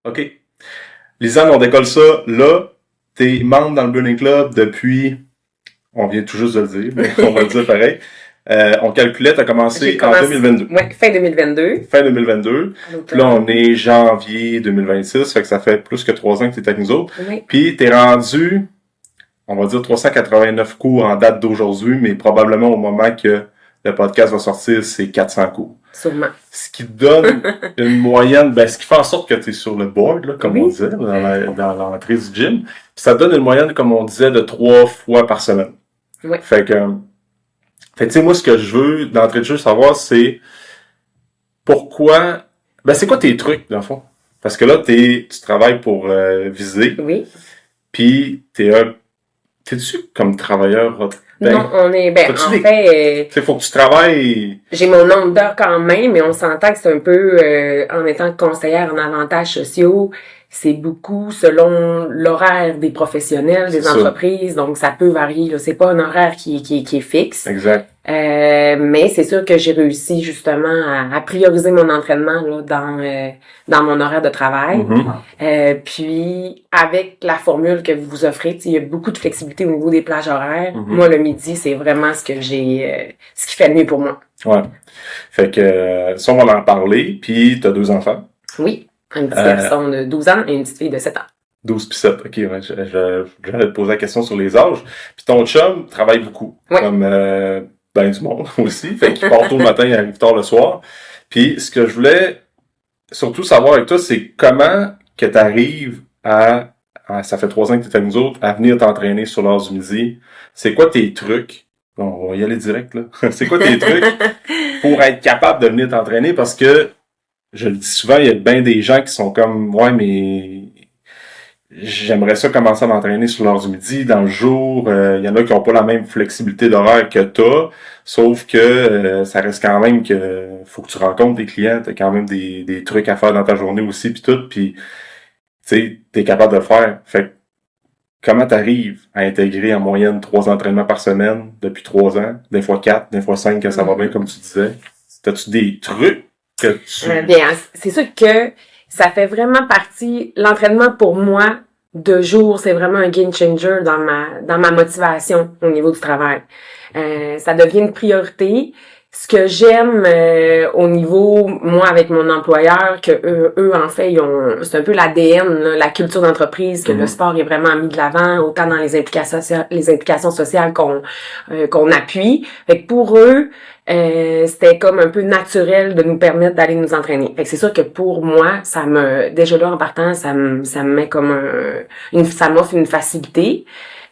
OK. Lisanne, on décolle ça là. T'es membre dans le Burning Club depuis, on vient tout juste de le dire, mais on va le dire pareil. On calculait, t'as commencé en 2022. Oui, fin 2022. Fin 2022. Puis là, on est janvier 2026, fait que ça fait plus que 3 ans que t'es avec nous autres. Oui. Puis t'es rendu, on va dire 389 cours en date d'aujourd'hui, mais probablement au moment que le podcast va sortir, c'est 400 cours. Sûrement. Ce qui donne une moyenne, ce qui fait en sorte que tu es sur le board, là, comme on disait, dans l'entrée du gym. Puis ça donne une moyenne, comme on disait, de 3 fois par semaine. Oui. Fait que tu sais, moi, ce que je veux, d'entrée de jeu, savoir, c'est pourquoi, c'est quoi tes trucs, dans le fond? Parce que là, tu travailles pour Viser. Oui. Puis t'es-tu comme travailleur? Non, on est, faut que tu travailles. J'ai mon nombre d'heures quand même, mais on s'entend que c'est un peu, en étant conseillère en avantages sociaux, c'est beaucoup selon l'horaire des professionnels, des entreprises, donc ça peut varier, là. C'est pas un horaire qui est fixe. Exact. Mais c'est sûr que j'ai réussi justement à prioriser mon entraînement là dans mon horaire de travail. Mm-hmm. Puis avec la formule que vous offrez, il y a beaucoup de flexibilité au niveau des plages horaires. Mm-hmm. Moi, le midi, c'est vraiment ce que j'ai ce qui fait le mieux pour moi. Ouais. Fait que ça, on va en parler. Puis t'as 2 enfants. Oui. Une petite garçon de 12 ans et une petite fille de 7 ans. 12 puis 7, ok, ouais, j'allais te poser la question sur les âges. Puis ton chum travaille beaucoup, comme du monde aussi, fait qu'il part tôt le matin, il arrive tard le soir. Puis ce que je voulais surtout savoir avec toi, c'est comment que t'arrives à ça fait 3 ans que t'es avec nous autres, à venir t'entraîner sur l'heure du midi. C'est quoi tes trucs? Bon, on va y aller direct, là. C'est quoi tes trucs pour être capable de venir t'entraîner? Parce que je le dis souvent, il y a bien des gens qui sont comme, ouais, mais j'aimerais ça commencer à m'entraîner sur l'heure du midi, dans le jour. Il y en a qui ont pas la même flexibilité d'horaire que t'as, sauf que ça reste quand même que faut que tu rencontres des clients, t'as quand même des trucs à faire dans ta journée aussi, puis tout, puis tu sais, t'es capable de le faire. Fait que, comment t'arrives à intégrer en moyenne 3 entraînements par semaine depuis 3 ans, des fois 4, des fois 5, quand ça va bien, comme tu disais? T'as-tu des trucs que tu... Bien, c'est sûr que ça fait vraiment partie, l'entraînement pour moi, de jour, c'est vraiment un game changer dans ma motivation au niveau du travail. Ça devient une priorité. Ce que j'aime au niveau, moi, avec mon employeur, que eux en fait, c'est un peu l'ADN, là, la culture d'entreprise, que le sport est vraiment mis de l'avant, autant dans les implications sociales qu'on appuie. Fait que pour eux, c'était comme un peu naturel de nous permettre d'aller nous entraîner. Fait que c'est sûr que pour moi, déjà là en partant, ça me met comme ça m'offre une facilité.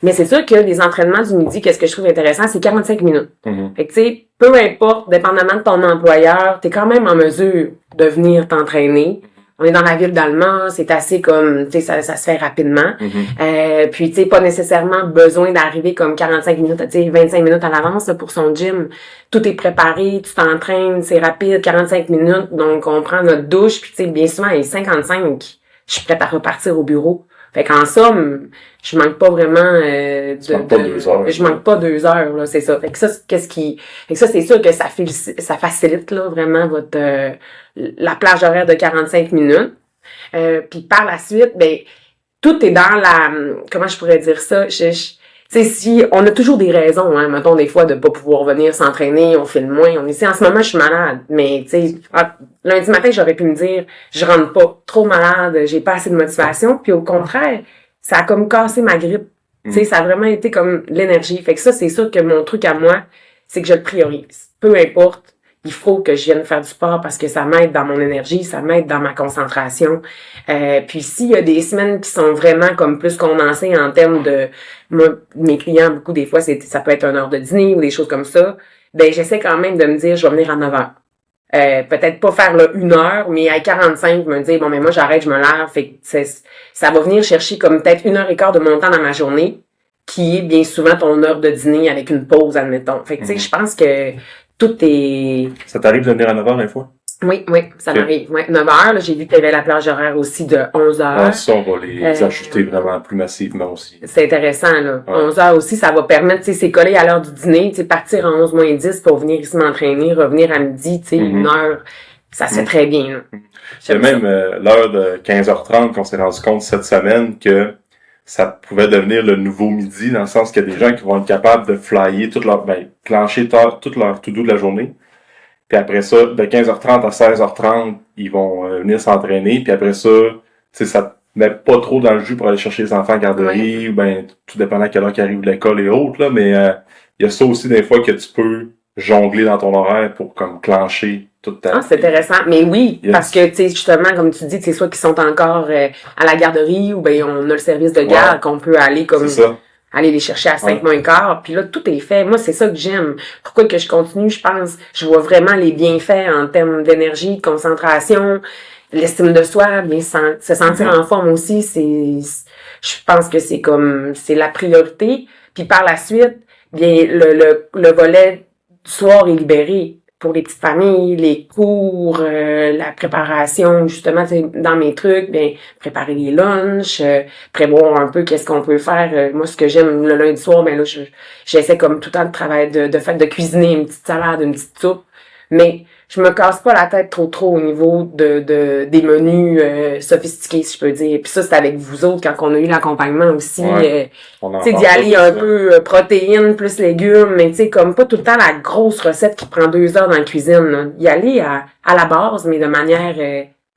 Mais c'est sûr que les entraînements du midi, qu'est-ce que je trouve intéressant, c'est 45 minutes. Fait que tu sais, peu importe, dépendamment de ton employeur, t'es quand même en mesure de venir t'entraîner. On est dans la ville d'Allemand, c'est assez comme, tu sais, ça se fait rapidement. Puis tu sais, pas nécessairement besoin d'arriver comme 45 minutes, tu sais, 25 minutes à l'avance là, pour son gym. Tout est préparé, tu t'entraînes, c'est rapide, 45 minutes. Donc on prend notre douche, puis tu sais, bien souvent, il est 55, je suis prête à repartir au bureau. Fait qu'en somme, je manque pas vraiment je manque pas 2 heures là, c'est ça. Fait que ça c'est sûr que ça facilite là vraiment la plage horaire de 45 minutes. Puis par la suite, tout est dans comment je pourrais dire ça, tu sais, si on a toujours des raisons, hein, mettons des fois de pas pouvoir venir s'entraîner, on filme moins, on est ici en ce moment je suis malade, mais tu sais, lundi matin j'aurais pu me dire je rentre pas, trop malade, j'ai pas assez de motivation, puis au contraire, ça a comme cassé ma grippe. Tu sais, ça a vraiment été comme l'énergie. Fait que ça c'est sûr que mon truc à moi, c'est que je le priorise. Peu importe, il faut que je vienne faire du sport parce que ça m'aide dans mon énergie, ça m'aide dans ma concentration. Puis s'il y a des semaines qui sont vraiment comme plus condensées en termes de mes clients, beaucoup des fois, ça peut être 1 heure de dîner ou des choses comme ça, j'essaie quand même de me dire je vais venir à 9 heures. Peut-être pas faire là 1 heure, mais à 45, me dire moi j'arrête, je me lave. Fait que ça va venir chercher comme peut-être 1h15 de mon temps dans ma journée, qui est bien souvent ton heure de dîner avec une pause, admettons. Fait que tu sais, je pense que tout est... Ça t'arrive de venir à 9 heures des fois? Oui, ça m'arrive. Ouais, 9 heures, là, j'ai vu qu'il y avait la plage horaire aussi de 11 heures. Ah, ça, on va les ajuster vraiment plus massivement aussi. C'est intéressant, là. 11 heures aussi, ça va permettre, tu sais, c'est collé à l'heure du dîner, tu sais, partir à 11 moins 10 pour venir ici m'entraîner, revenir à midi, tu sais, 1 heure. Ça se fait très bien, là. C'est même l'heure de 15h30 qu'on s'est rendu compte cette semaine que ça pouvait devenir le nouveau midi, dans le sens qu'il y a des gens qui vont être capables de flyer clencher toute leur to-do de la journée. Puis après ça, de 15h30 à 16h30, ils vont venir s'entraîner. Puis après ça, tu sais, ça te met pas trop dans le jus pour aller chercher les enfants à la garderie, ou tout dépendant à quelle heure qu'ils arrivent de l'école et autres, là. Mais il y a ça aussi des fois que tu peux jongler dans ton horaire pour comme clencher toute ta... Ah, c'est intéressant. Mais oui, parce que, tu sais, justement, comme tu dis, c'est soit qu'ils sont encore à la garderie ou ben on a le service de garde qu'on peut aller comme aller les chercher à 5 moins quart. Puis là, tout est fait. Moi, c'est ça que j'aime. Pourquoi que je continue, je pense, je vois vraiment les bienfaits en termes d'énergie, de concentration, l'estime de soi, bien se sentir en forme aussi, je pense que c'est la priorité. Puis par la suite, bien, le volet du soir est libéré pour les petites familles, les cours, la préparation, justement, dans mes trucs, bien, préparer les lunchs, prévoir un peu qu'est-ce qu'on peut faire. Moi, ce que j'aime le lundi soir, ben là, j'essaie comme tout le temps de travailler, de cuisiner une petite salade, une petite soupe, mais je me casse pas la tête trop au niveau des menus sophistiqués, si je peux dire. Puis ça, c'est avec vous autres quand on a eu l'accompagnement aussi. Tu sais, d'y aller un peu protéines plus légumes, mais tu sais, comme pas tout le temps la grosse recette qui prend 2 heures dans la cuisine. Là. Y aller à la base, mais de manière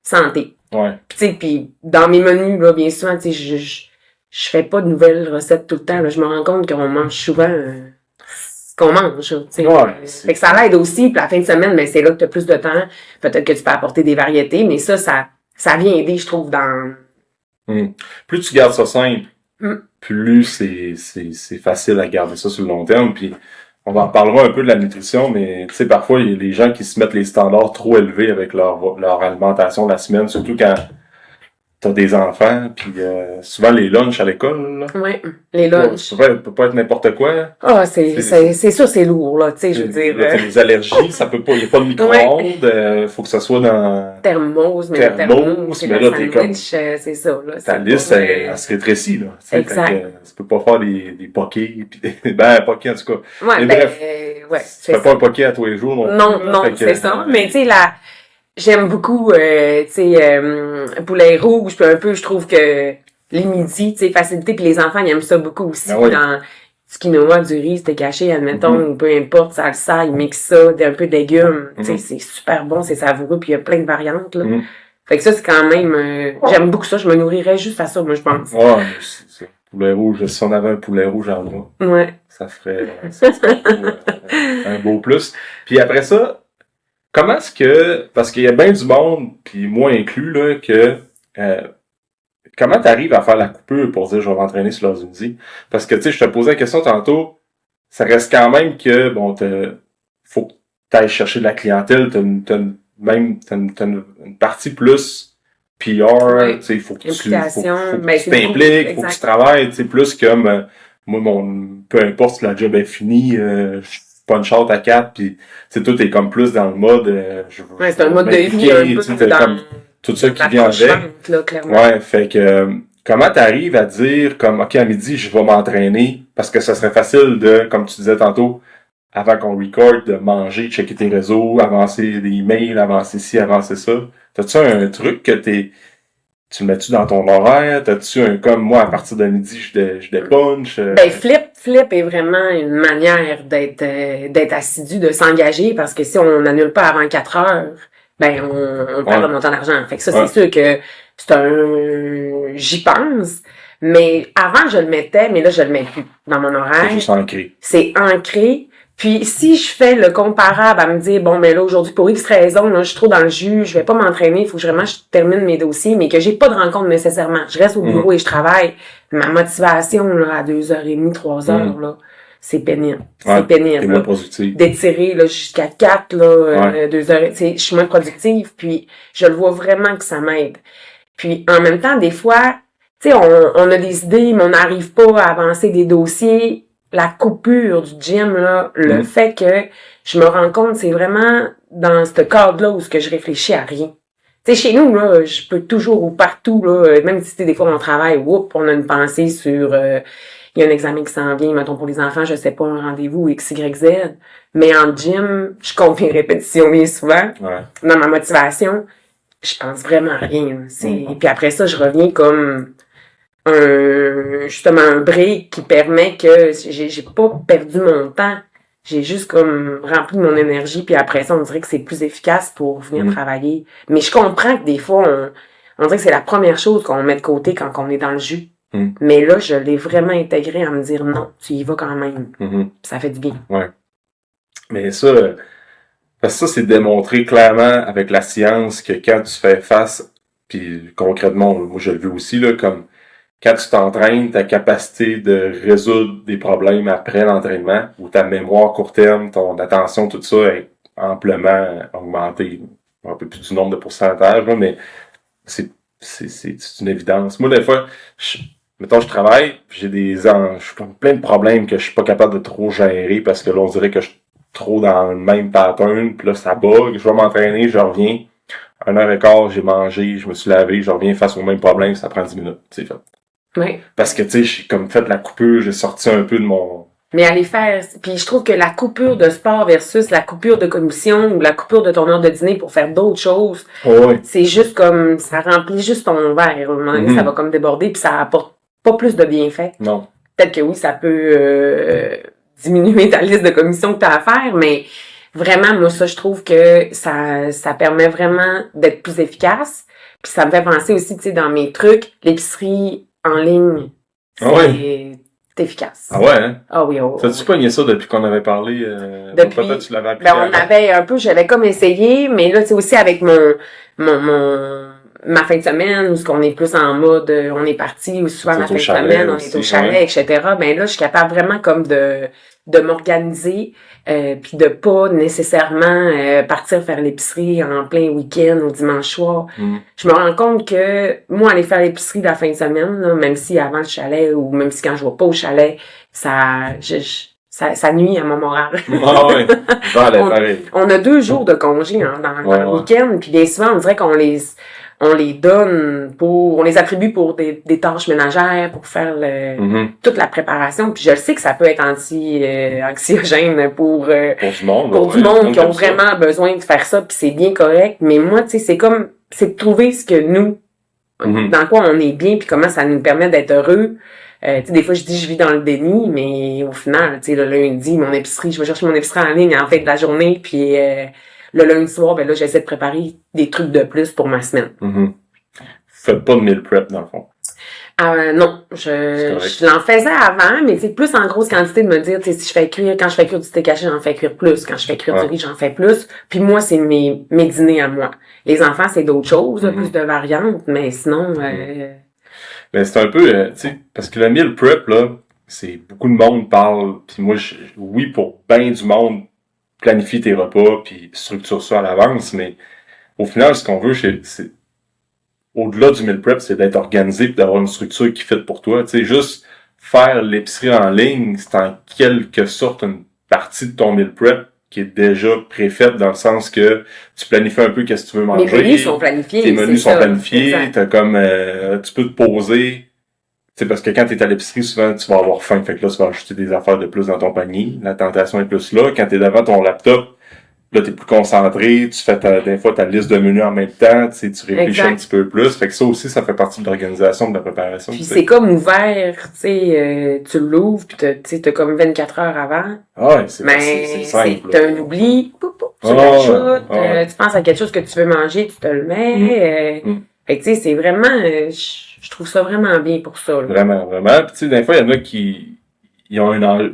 santé. Ouais. Puis tu sais, puis dans mes menus, là, bien souvent, tu sais, je fais pas de nouvelles recettes tout le temps. Là. Je me rends compte qu'on mange souvent... qu'on mange, tu sais. Fait que ça l'aide aussi, puis la fin de semaine, ben c'est là que tu as plus de temps. Peut-être que tu peux apporter des variétés, mais ça vient aider, je trouve, dans... Plus tu gardes ça simple, plus c'est facile à garder ça sur le long terme, puis on en parlera un peu de la nutrition, mais tu sais, parfois, il y a des gens qui se mettent les standards trop élevés avec leur alimentation la semaine, surtout quand t'as des enfants, puis souvent les lunchs à l'école, là. Ouais, les lunchs. Ça peut pas être n'importe quoi. Ah, c'est sûr, c'est lourd, là, tu sais, je veux dire. T'as des allergies, ça peut pas, y a pas de micro-ondes, faut que ça soit dans... Thermos, mais là, t'es comme... c'est ça, là. Ta liste, elle se rétrécit, là. Exact. Tu peux pas faire des pokés, pis pokés, en tout cas. Ouais, mais bref, tu fais pas un poké à tous les jours, non, c'est ça. Mais tu sais, j'aime beaucoup, tu sais, poulet rouge, puis un peu, je trouve que les midis, tu sais, facilité, puis les enfants, ils aiment ça beaucoup aussi. Dans du quinoa, du riz, c'était caché, admettons, ou peu importe, salsa, ils mixent ça, un peu de légumes, tu sais, c'est super bon, c'est savoureux, puis il y a plein de variantes, là. Fait que ça, c'est quand même, j'aime beaucoup ça, je me nourrirais juste à ça, moi, je pense. Ouais, c'est ça. Poulet rouge, si on avait un poulet rouge en moi, ça ferait un beau plus. Puis après ça, comment est-ce que, parce qu'il y a bien du monde, puis moi inclus, là, que comment t'arrives à faire la coupure pour dire je vais m'entraîner sur l'heure du midi? Parce que tu sais, je te posais la question tantôt, ça reste quand même que bon, faut que t'ailles chercher de la clientèle, t'as une partie plus PR, tu sais, il faut que tu t'impliques, faut que tu travailles, tu sais, plus comme moi, peu importe si la job est finie, punch out à 4, puis tout est comme plus dans le mode c'est un mode de vie un peu dans comme tout ça qui vient avec. Là, clairement. Ouais, fait que comment t'arrives à dire comme OK, à midi, je vais m'entraîner, parce que ça serait facile de, comme tu disais tantôt, avant qu'on record, de manger, checker tes réseaux, avancer des emails, avancer ci, avancer ça. T'as-tu un truc que tu le mets-tu dans ton horaire? T'as-tu comme moi, à partir de midi, je dépunch? Ben, flip est vraiment une manière d'être assidu, de s'engager, parce que si on n'annule pas avant 4 heures, ben, on perd le montant d'argent. Fait que ça, c'est sûr que j'y pense. Mais avant, je le mettais, mais là, je le mets plus dans mon horaire. C'est juste ancré. C'est ancré. Puis, si je fais le comparable à me dire, bon, mais là, aujourd'hui, pour X raison, là, je suis trop dans le jus, je vais pas m'entraîner, il faut que je termine mes dossiers, mais que j'ai pas de rencontre nécessairement. Je reste au bureau et je travaille. Ma motivation, là, à 2h30, 3h, là, c'est pénible. C'est pénible. T'es moins productif. D'étirer, là, jusqu'à 4, là, 2h, tu sais, je suis moins productive, puis je le vois vraiment que ça m'aide. Puis, en même temps, des fois, tu sais, on a des idées, mais on n'arrive pas à avancer des dossiers. La coupure du gym, là, le fait que je me rends compte, c'est vraiment dans ce cadre-là où je réfléchis à rien. Tu sais, chez nous, là, je peux toujours ou partout, là, même si c'était des fois mon travail, on a une pensée sur il y a un examen qui s'en vient, mettons pour les enfants, je sais pas, un rendez-vous X, Y, Z. Mais en gym, je compte mes répétitions bien souvent. Ouais. Dans ma motivation, je pense vraiment à rien. Puis après ça, je reviens comme justement un break qui permet que j'ai pas perdu mon temps. J'ai juste comme rempli mon énergie, puis après ça, on dirait que c'est plus efficace pour venir travailler. Mais je comprends que des fois, on dirait que c'est la première chose qu'on met de côté quand on est dans le jus. Mais là, je l'ai vraiment intégré à me dire non, tu y vas quand même. Ça fait du bien. Ouais. Mais ça, parce que ça, c'est démontré clairement avec la science que quand tu fais face, puis concrètement, moi je le veux aussi, là, comme quand tu t'entraînes, ta capacité de résoudre des problèmes après l'entraînement, ou ta mémoire court terme, ton attention, tout ça est amplement augmenté. Un peu plus du nombre de pourcentages, là, mais c'est une évidence. Moi, des fois, mettons, je travaille, puis je suis comme plein de problèmes que je suis pas capable de trop gérer parce que là, on dirait que je suis trop dans le même pattern, puis là, ça bug, je vais m'entraîner, je reviens. 1h15, j'ai mangé, je me suis lavé, je reviens face au même problème, ça prend 10 minutes, c'est fait. Oui. Parce que, tu sais, j'ai comme fait la coupure, j'ai sorti un peu de mon... Mais aller faire, puis je trouve que la coupure de sport versus la coupure de commission ou la coupure de ton heure de dîner pour faire d'autres choses, c'est juste comme, ça remplit juste ton verre. À un moment donné, ça va comme déborder puis ça apporte pas plus de bienfaits. Non. Peut-être que oui, ça peut diminuer ta liste de commissions que tu as à faire, mais vraiment, moi, ça, je trouve que ça permet vraiment d'être plus efficace. Puis ça me fait penser aussi, tu sais, dans mes trucs, l'épicerie en ligne, c'est efficace. Ah ouais, hein? Ah oui, T'as-tu pogné ça depuis qu'on avait parlé? Depuis, peut-être tu l'avais appliqué. on avait un peu, j'avais comme essayé, mais là, tu sais, aussi avec ma fin de semaine, où ce qu'on est plus en mode, on est parti, ou souvent ma fin de semaine, on est au chalet, etc. Ben là, je suis capable vraiment comme de m'organiser, puis de pas nécessairement partir faire l'épicerie en plein week-end ou dimanche soir. Je me rends compte que moi, aller faire l'épicerie la fin de semaine, là, même si avant le chalet ou même si quand je vais pas au chalet, ça nuit à mon moral. Ah ouais, pareil. On a 2 jours de congé dans le week-end, puis bien souvent, on dirait qu'on les donne on les attribue pour des tâches ménagères, pour faire toute la préparation. Puis je sais que ça peut être anxiogène pour du monde qui ont vraiment besoin de faire ça, puis c'est bien correct. Mais moi, tu sais, c'est de trouver ce que nous, dans quoi on est bien, puis comment ça nous permet d'être heureux. Tu sais, des fois, je dis je vis dans le déni, mais au final, tu sais, le lundi, je vais chercher mon épicerie en ligne en fin de la journée, puis le lundi soir, ben là, j'essaie de préparer des trucs de plus pour ma semaine. Faites pas de meal prep, dans le fond. Non, je l'en faisais avant, mais c'est plus en grosse quantité de me dire, tu sais, si je fais cuire, quand je fais cuire du steak haché, j'en fais cuire plus. Quand je fais cuire du riz, j'en fais plus. Puis moi, c'est mes dîners à moi. Les enfants, c'est d'autres choses, plus de variantes, mais sinon... Mais c'est un peu, tu sais, parce que le meal prep, là, c'est beaucoup de monde parle, puis moi, oui, pour bien du monde, planifie tes repas, puis structure ça à l'avance, mais au final, ce qu'on veut, c'est au-delà du meal prep, c'est d'être organisé puis d'avoir une structure qui fit pour toi. Tu sais, juste faire l'épicerie en ligne, c'est en quelque sorte une partie de ton meal prep qui est déjà préfaite dans le sens que tu planifies un peu qu'est-ce que tu veux manger. Mes menus sont planifiés. Tes menus sont planifiés. T'as comme, tu peux te poser. Tu sais, parce que quand t'es à l'épicerie, souvent, tu vas avoir faim. Fait que là, tu vas ajouter des affaires de plus dans ton panier. La tentation est plus là. Quand t'es devant ton laptop, là, t'es plus concentré, tu fais des fois ta liste de menus en même temps, tu réfléchis un petit peu plus. Fait que ça aussi, ça fait partie de l'organisation, de la préparation. Puis c'est comme ouvert, tu sais, tu l'ouvres, puis t'as comme 24 heures avant. Ah ouais, c'est simple. T'as un oubli, tu l'ajoutes, tu penses à quelque chose que tu veux manger, tu te le mets. Fait que tu sais, c'est vraiment, je trouve ça vraiment bien pour ça. Là. Vraiment, vraiment. Puis tu sais, des fois, il y en a qui... Ils ont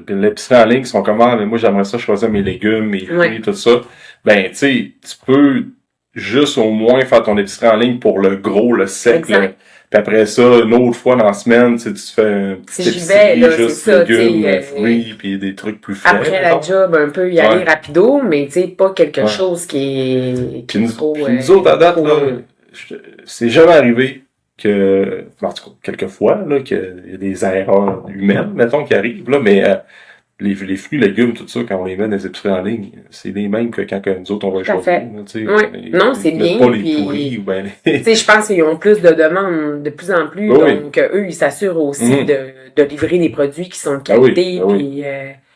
l'épicerie en ligne, ils sont comme, mais moi, j'aimerais ça choisir mes légumes, mes fruits, tout ça. Ben, tu sais, tu peux juste au moins faire ton épicerie en ligne pour le gros, le sec, là. Puis après ça, une autre fois dans la semaine, tu fais un petit épicerie, juste légumes, fruits, puis des trucs plus frais. Après la job, un peu y aller rapido, mais tu sais, pas quelque chose qui est trop... Puis nous autres, à date, là, c'est jamais arrivé que, en tout cas, quelquefois, là, qu'il y a des erreurs humaines, mettons, qui arrivent, là, mais les fruits, légumes, tout ça, quand on les met dans les épiceries en ligne, c'est les mêmes que quand nous autres, on va les choisir. Oui. Non, c'est bien. Pas les pourris ou ben les... Tu sais, je pense qu'ils ont plus de demandes de plus en plus, donc eux, ils s'assurent aussi de livrer des produits qui sont de qualité, puis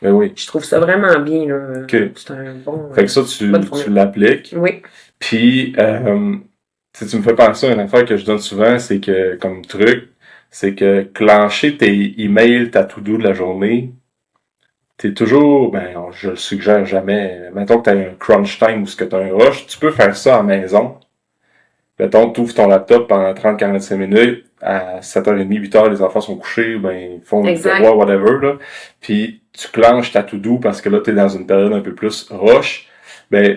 je trouve ça vraiment bien, là. C'est un bon... Fait que ça, tu l'appliques. Oui. Puis, tu me fais penser à une affaire que je donne souvent, c'est que, comme truc, c'est que clencher tes emails, ta to-do de la journée, t'es toujours, je le suggère jamais. Mettons que t'as un crunch time ou ce que t'as un rush, tu peux faire ça à la maison. Mettons, tu ouvres ton laptop pendant 30-45 minutes, à 7h30, 8h, les enfants sont couchés, ils font le devoir, whatever, là. Puis, tu clenches ta to-do parce que là, t'es dans une période un peu plus rush.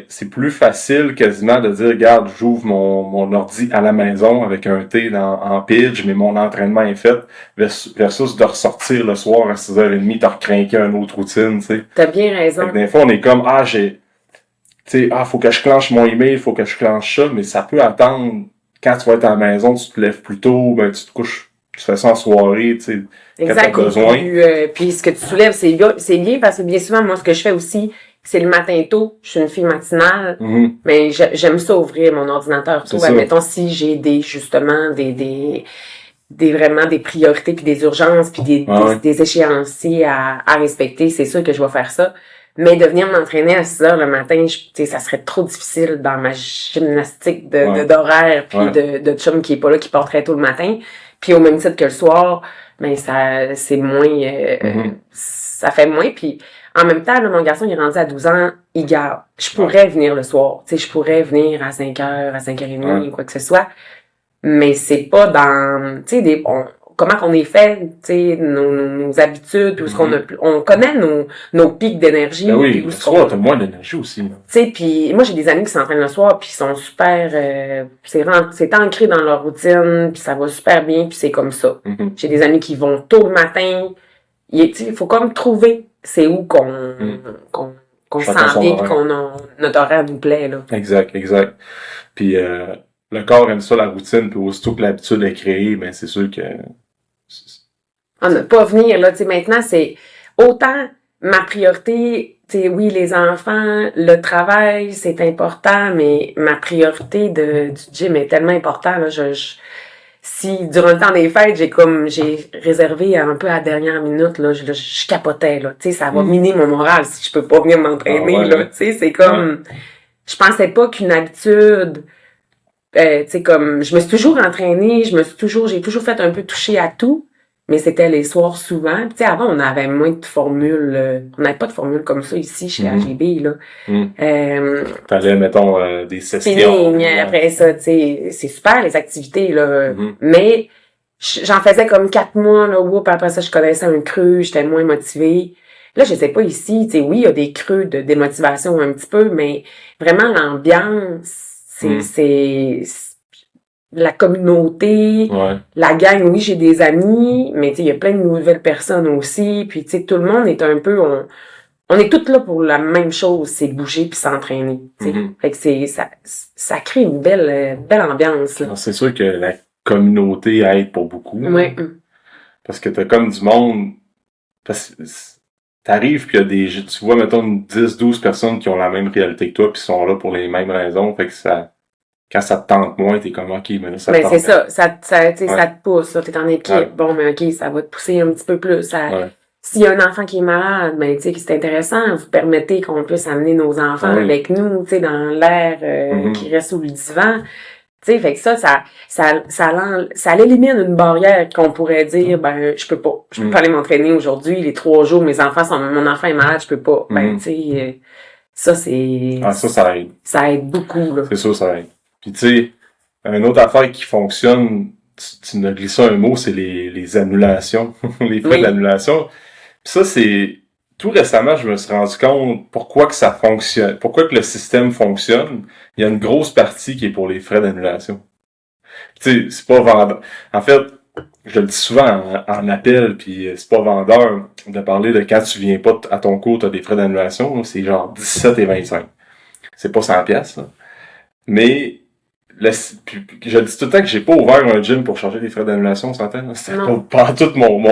C'est plus facile quasiment de dire, regarde, j'ouvre mon ordi à la maison avec un thé en pidge, mais mon entraînement est fait, versus de ressortir le soir à 6h30, t'as recrinqué une autre routine, tu sais. T'as bien raison. Des fois, on est comme, faut que je clenche mon email, faut que je clenche ça, mais ça peut attendre. Quand tu vas être à la maison, tu te lèves plus tôt, tu te couches, tu fais ça en soirée, tu sais, quand t'as besoin. Puis ce que tu soulèves, c'est bien parce que bien souvent, moi, ce que je fais aussi, c'est le matin tôt, je suis une fille matinale, mais j'aime ça ouvrir mon ordinateur tôt. Admettons, si j'ai justement vraiment des priorités puis des urgences puis des échéanciers à respecter, c'est sûr que je vais faire ça. Mais de venir m'entraîner à 6 heures le matin, ça serait trop difficile dans ma gymnastique d'horaire puis de chum qui est pas là, qui part très tôt le matin. Puis au même titre que le soir, c'est moins, ça fait moins. Puis en même temps, là, mon garçon, il est rendu à 12 ans, il garde. Je pourrais venir le soir. Tu sais, je pourrais venir à 5h, à 5h30, quoi que ce soit. Mais c'est pas dans, tu sais, comment qu'on est fait, tu sais, nos habitudes, où ce on connaît nos pics d'énergie. Ben oui, le soir, t'as moins d'énergie aussi. Tu sais, puis moi, j'ai des amis qui s'entraînent le soir, puis ils sont super, c'est ancré dans leur routine, puis ça va super bien, puis c'est comme ça. J'ai des amis qui vont tôt le matin. Il faut comme trouver c'est où qu'on se sent bien, puis notre horaire nous plaît, là. Exact. Puis le corps aime ça, la routine, puis aussitôt que l'habitude est créée, c'est sûr que... On n'a pas à venir, là, tu sais, maintenant, c'est autant ma priorité, tu sais, oui, les enfants, le travail, c'est important, mais ma priorité du gym est tellement importante, là, si, durant le temps des fêtes, j'ai réservé un peu à la dernière minute, là, je capotais, là, tu sais, ça va miner mon moral si je peux pas venir m'entraîner, là, tu sais, c'est comme, je pensais pas qu'une habitude, tu sais, comme, je me suis toujours entraînée, j'ai toujours fait un peu toucher à tout, mais c'était les soirs souvent. Tu sais, avant, on avait moins de formules, on n'avait pas de formules comme ça ici, chez AGB, là. T'allais, mettons, des sessions. Après ça, tu sais, c'est super, les activités, là. Mais, j'en faisais comme 4 mois, là, après ça, je connaissais un creux, j'étais moins motivée. Là, je sais pas ici, tu sais, oui, il y a des creux de démotivation un petit peu, mais vraiment, l'ambiance, c'est la communauté, la gang, oui, j'ai des amis, mais tu sais, il y a plein de nouvelles personnes aussi, puis tu sais, tout le monde est un peu, on est tous là pour la même chose, c'est bouger puis s'entraîner, tu sais. Fait que ça crée une belle ambiance, là. C'est sûr que la communauté aide pour beaucoup. Oui. Parce que t'as comme du monde, parce que t'arrives pis tu vois, mettons, 10-12 personnes qui ont la même réalité que toi pis sont là pour les mêmes raisons, fait que quand ça te tente moins, t'es comme, ok, mais là, ça te tente. C'est ça, ça te pousse, là, t'es en équipe. Bon, mais ok, ça va te pousser un petit peu plus. S'il y a un enfant qui est malade, tu sais, c'est intéressant, vous permettez qu'on puisse amener nos enfants avec nous, tu sais, dans l'air qui reste sous le divan. Tu sais, fait que ça élimine une barrière qu'on pourrait dire, je peux pas aller m'entraîner aujourd'hui, les 3 jours, mon enfant est malade, je peux pas. Tu sais, ça c'est... ça aide. Ça aide beaucoup, là. C'est sûr, ça aide. Puis tu sais, une autre affaire qui fonctionne, tu ne glisses un mot, c'est les annulations, les frais d'annulation. Puis ça, c'est... Tout récemment, je me suis rendu compte pourquoi que ça fonctionne, pourquoi que le système fonctionne. Il y a une grosse partie qui est pour les frais d'annulation. Tu sais, c'est pas vendeur. En fait, je le dis souvent en appel, puis c'est pas vendeur de parler de quand tu viens pas à ton cours, t'as des frais d'annulation, c'est genre 17 et 25. C'est pas 100 pièces, mais je dis tout le temps que j'ai pas ouvert un gym pour charger des frais d'annulation, on s'entend? C'est pas tout mon,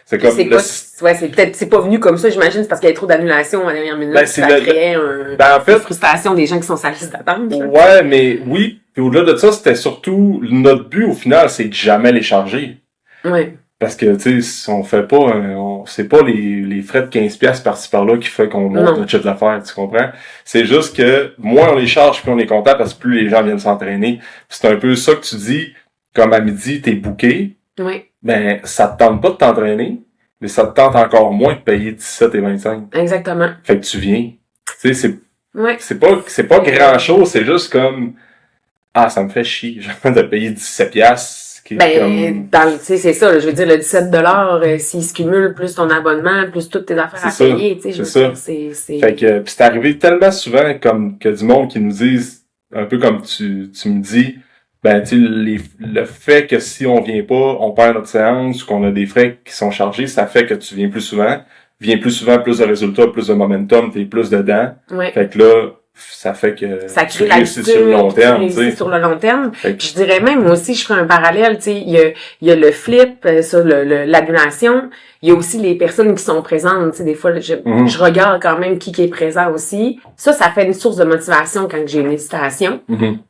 c'est comme, c'est pas venu comme ça, j'imagine, c'est parce qu'il y a trop d'annulations à la dernière minute, ça créait en fait, une frustration des gens qui sont sur la liste d'attente. Ouais, mais oui, puis au-delà de ça, c'était surtout, notre but, au final, c'est de jamais les charger. Ouais. Parce que, tu sais, on fait pas, c'est pas les frais de 15$ par-ci par-là qui fait qu'on monte notre chiffre d'affaires, tu comprends? C'est juste que, moins on les charge, plus on est content parce que plus les gens viennent s'entraîner. Puis c'est un peu ça que tu dis, comme à midi, t'es booké. Oui. Ben, ça te tente pas de t'entraîner, mais ça te tente encore moins de payer 17,25. Exactement. Fait que tu viens. Tu sais, c'est pas grand chose, c'est juste comme, ça me fait chier, genre, de payer 17$. Tu sais, c'est ça, là, je veux dire, le 17$, s'il se cumule plus ton abonnement, plus toutes tes affaires à payer, tu sais, je veux dire, c'est... Fait que, pis c'est arrivé tellement souvent comme que du monde qui nous disent, un peu comme tu me dis, ben, tu sais, le fait que si on vient pas, on perd notre séance, ou qu'on a des frais qui sont chargés, ça fait que tu viens plus souvent, plus de résultats, plus de momentum, t'es plus dedans. Ouais. Fait que là, ça fait que ça crée l'habitude sur le long terme, sur le long terme. Je dirais même, moi aussi, je ferais un parallèle, tu sais, il y a le flip sur l'annulation, il y a aussi les personnes qui sont présentes, tu sais, des fois, je regarde quand même qui est présent aussi. Ça fait une source de motivation quand j'ai une hésitation.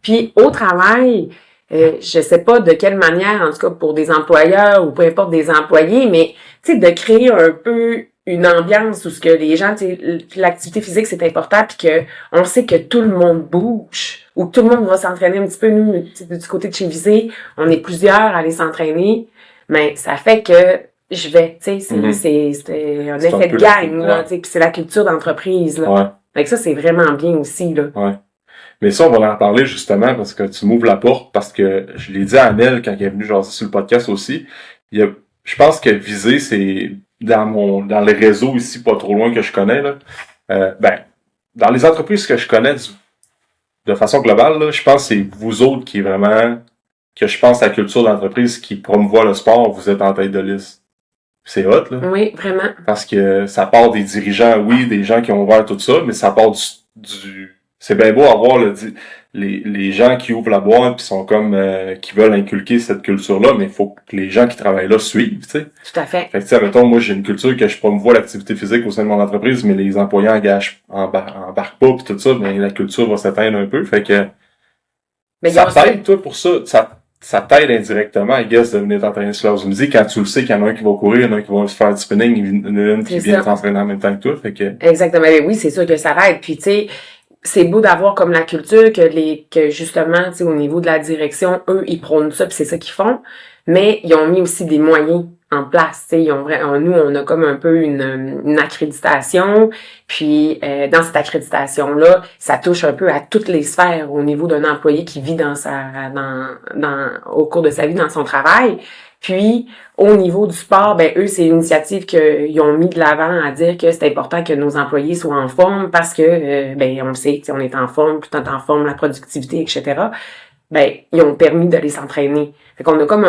Puis au travail, je sais pas de quelle manière, en tout cas pour des employeurs ou peu importe des employés, mais tu sais, de créer un peu une ambiance où ce que les gens, tu sais, l'activité physique c'est important, puis que on sait que tout le monde bouge ou que tout le monde va s'entraîner un petit peu. Nous, du côté de chez Visée, on est plusieurs à aller s'entraîner, mais ça fait que je vais, tu sais, c'est un effet de gang, là, tu sais, puis c'est la culture d'entreprise, là. Ouais. Fait que ça c'est vraiment bien aussi, là. Ouais. Mais ça, on va en parler justement parce que tu m'ouvres la porte, parce que je l'ai dit à Amel quand elle est venue jaser sur le podcast aussi. Je pense que Visée, c'est dans les réseaux ici, pas trop loin que je connais, là. Dans les entreprises que je connais de façon globale, là, je pense que c'est vous autres qui est vraiment, que je pense la culture d'entreprise qui promouvoit le sport, vous êtes en tête de liste. C'est hot, là. Oui, vraiment. Parce que ça part des dirigeants, oui, des gens qui ont ouvert tout ça, mais ça part c'est bien beau avoir les gens qui ouvrent la boîte puis sont comme qui veulent inculquer cette culture-là, mais il faut que les gens qui travaillent là suivent, tu sais. Tout à fait. Fait que tu sais, mettons, moi j'ai une culture que je promouvois l'activité physique au sein de mon entreprise, mais les employés embarquent pas puis tout ça, mais la culture va s'éteindre un peu. Fait que mais ça t'aide, toi, pour ça. Ça t'aide indirectement, I guess, de venir t'entraîner sur la musique quand tu le sais qu'il y en a un qui va courir, il y en a un qui va se faire du spinning, il y en a une qui vient t'entraîner en même temps que toi. Fait que... Exactement. Mais oui, c'est sûr que ça l'aide. Puis tu sais, c'est beau d'avoir comme la culture que justement, tu sais, au niveau de la direction, eux, ils prônent ça, puis c'est ça qu'ils font. Mais ils ont mis aussi des moyens en place, tu sais, nous, on a comme un peu une accréditation, puis dans cette accréditation-là, ça touche un peu à toutes les sphères au niveau d'un employé qui vit au cours de sa vie dans son travail. Puis, au niveau du sport, ben eux, c'est une initiative qu'ils ont mis de l'avant à dire que c'est important que nos employés soient en forme parce que, on le sait, on est en forme, plus t'es en forme, la productivité, etc. Ben, ils ont permis d'aller s'entraîner. Fait qu'on a comme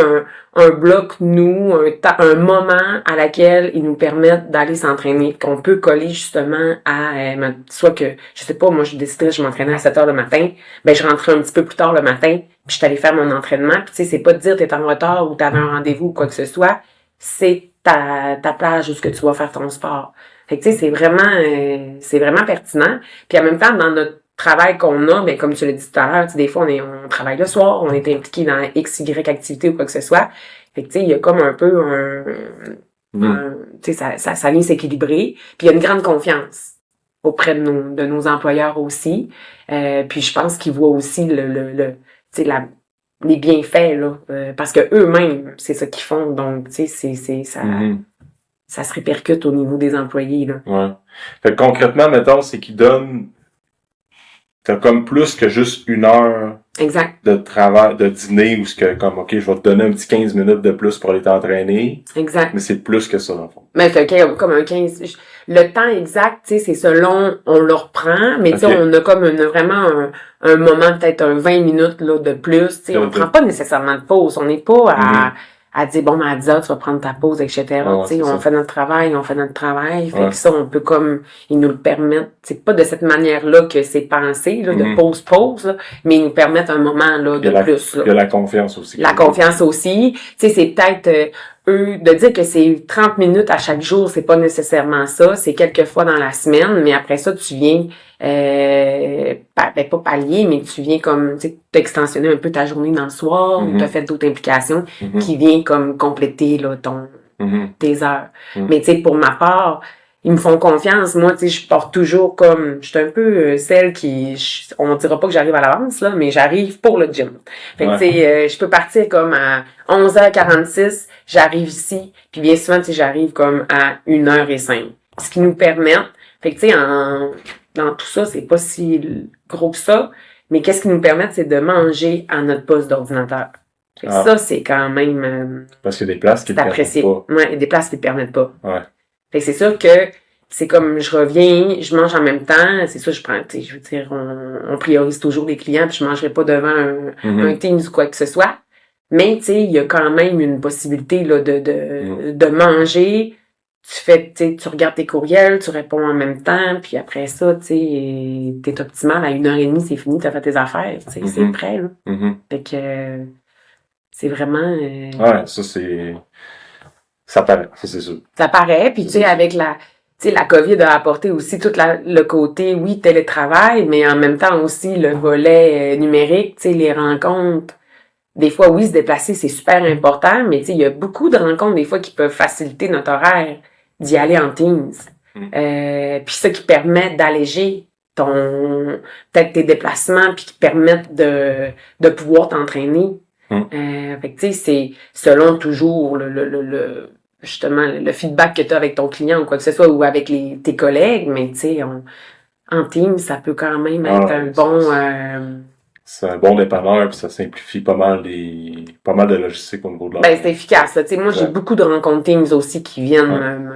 un bloc, nous, un moment à laquelle ils nous permettent d'aller s'entraîner. Qu'on peut coller justement à, soit que, je sais pas, moi, je décidais, je m'entraînais à 7h le matin, ben, je rentrais un petit peu plus tard le matin, puis je suis allée faire mon entraînement, puis tu sais, c'est pas de dire t'es en retard ou t'avais un rendez-vous ou quoi que ce soit, c'est ta plage où ce que tu vas faire ton sport. Fait que tu sais, c'est vraiment pertinent. Puis en même temps, dans notre travail qu'on a, ben comme tu l'as dit tout à l'heure, tu sais, des fois on travaille le soir, on est impliqué dans X, Y activité ou quoi que ce soit. Fait que tu sais, il y a comme un peu tu sais, ça vient s'équilibrer. Puis il y a une grande confiance auprès de nos employeurs aussi. Puis je pense qu'ils voient aussi tu sais, les bienfaits là, parce que eux-mêmes c'est ça qu'ils font. Donc tu sais, c'est ça. Ça se répercute au niveau des employés là. Ouais. Fait que concrètement, mettons, c'est qu'ils donnent. T'as comme plus que juste une heure exact. De travail, de dîner, où ce que, comme, OK, je vais te donner un petit 15 minutes de plus pour aller t'entraîner. Exact. Mais c'est plus que ça, dans le fond. Mais c'est comme un 15, le temps exact, tu sais, c'est selon, on le reprend, mais tu sais, on a comme vraiment un moment, peut-être un 20 minutes, là, de plus, tu sais, on prend pas nécessairement de pause, on n'est pas elle dit, bon, à 10 heures, tu vas prendre ta pause, etc. Tu sais, on fait notre travail. Fait que ça, on peut comme, ils nous le permettent. C'est pas de cette manière-là que c'est pensé, là, de pause, là, mais ils nous permettent un moment, là, de plus, là. Il y a la confiance aussi. La confiance aussi. Tu sais, c'est peut-être, eux, de dire que c'est 30 minutes à chaque jour, c'est pas nécessairement ça. C'est quelques fois dans la semaine, mais après ça, tu viens, pas pallier, mais tu viens comme, tu sais, t'extensionner un peu ta journée dans le soir, ou t'as fait d'autres implications qui viennent comme compléter, là, tes heures. Mais tu sais, pour ma part, ils me font confiance. Moi, tu sais, je porte toujours comme, je suis un peu celle qui, on dira pas que j'arrive à l'avance, là, mais j'arrive pour le gym. Fait que, tu sais, je peux partir comme à 11h46, j'arrive ici, puis bien souvent, tu sais, j'arrive comme à 1h05. Ce qui nous permet, fait que, tu sais, dans tout ça, c'est pas si gros que ça, mais qu'est-ce qui nous permet, c'est de manger à notre poste d'ordinateur. Ça, c'est quand même... parce qu'il y a des places qui le permettent pas. Ouais, il y a des places qui le permettent pas. Ouais. Fait que c'est sûr que c'est comme je reviens, je mange en même temps, c'est ça je prends, tu sais, je veux dire, on priorise toujours les clients, puis je mangerai pas devant un Teams ou quoi que ce soit. Mais tu sais, il y a quand même une possibilité là de manger. Tu fais, tu sais, tu regardes tes courriels, tu réponds en même temps, puis après ça, tu sais, t'es optimal à 1h30, c'est fini, t'as fait tes affaires, tu sais, c'est prêt, là. Fait que c'est vraiment... Ouais, ça paraît, ça c'est sûr. Ça paraît, puis tu sais, avec la COVID a apporté aussi tout le côté, oui, télétravail, mais en même temps aussi le volet numérique, tu sais, les rencontres. Des fois, oui, se déplacer, c'est super important, mais tu sais, il y a beaucoup de rencontres, des fois, qui peuvent faciliter notre horaire d'y aller en Teams. Puis ça qui permet d'alléger peut-être tes déplacements, puis qui permettent de pouvoir t'entraîner. Fait que tu sais, c'est selon toujours justement le feedback que tu as avec ton client ou quoi que ce soit, ou avec tes collègues, mais tu sais, en team, ça peut quand même être un bon... c'est un bon dépanneur, puis ça simplifie pas mal de logistique au niveau de Ben, c'est efficace, là. Tu sais, moi, j'ai beaucoup de rencontres Teams aussi qui viennent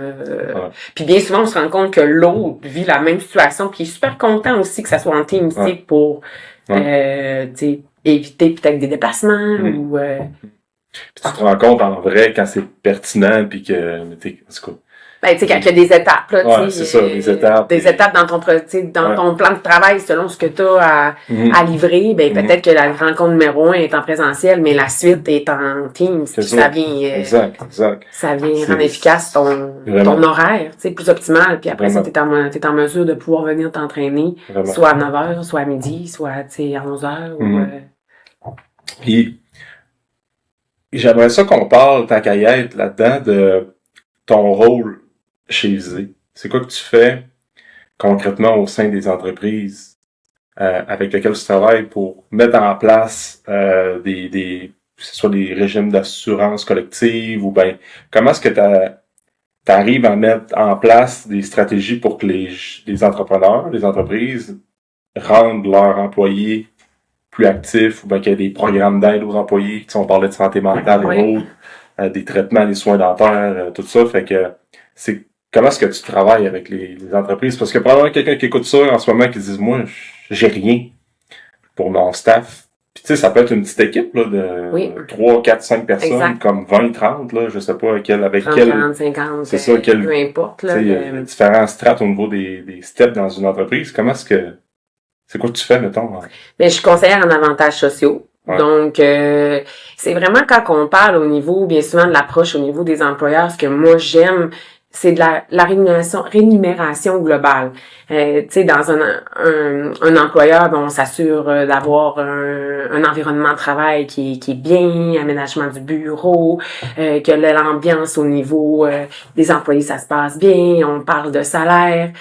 Puis bien souvent, on se rend compte que l'autre vit la même situation, puis il est super content aussi que ça soit en Teams, tu sais, pour, tu sais, éviter peut-être des déplacements ou... Puis tu te rends compte en vrai quand c'est pertinent, puis que t'es... En tout cas, ben, tu sais, quand il y a des étapes, là, tu sais. C'est ça, des étapes. Des étapes dans ton plan de travail selon ce que tu as à livrer. Ben, peut-être que la rencontre numéro 1 est en présentiel, mais la suite est en Teams. Puis ça vient, exact. Ça vient rendre efficace ton horaire, tu sais, plus optimal. Puis après ça, t'es en mesure de pouvoir venir t'entraîner, soit à 9h, soit à midi, soit, tu sais, à 11h. Puis, j'aimerais ça qu'on parle, tant qu'à y être, là-dedans, de ton rôle chez Visé. C'est quoi que tu fais concrètement au sein des entreprises avec lesquelles tu travailles pour mettre en place que ce soit des régimes d'assurance collective ou bien comment est-ce que tu arrives à mettre en place des stratégies pour que les entrepreneurs, les entreprises rendent leurs employés plus actifs ou bien qu'il y ait des programmes d'aide aux employés, on parlait de santé mentale et autres, des traitements, des soins dentaires, tout ça. Fait que comment est-ce que tu travailles avec les entreprises? Parce que probablement quelqu'un qui écoute ça en ce moment qui dit moi, j'ai rien pour mon staff. Puis tu sais, ça peut être une petite équipe là, de 3, 4, 5 personnes, comme 20, 30, là, je sais pas avec 30, quel. 40, 50, c'est ça, peu importe. Là, différents strates au niveau des steps dans une entreprise. Comment est-ce que c'est quoi que tu fais, mettons? Mais je suis conseillère en avantages sociaux. Ouais. Donc, c'est vraiment quand on parle au niveau, bien souvent, de l'approche au niveau des employeurs, ce que moi j'aime, c'est de la rémunération globale. Tu sais, dans un employeur, on s'assure d'avoir un environnement de travail qui est bien, aménagement du bureau, que l'ambiance au niveau des employés, ça se passe bien, on parle de salaire.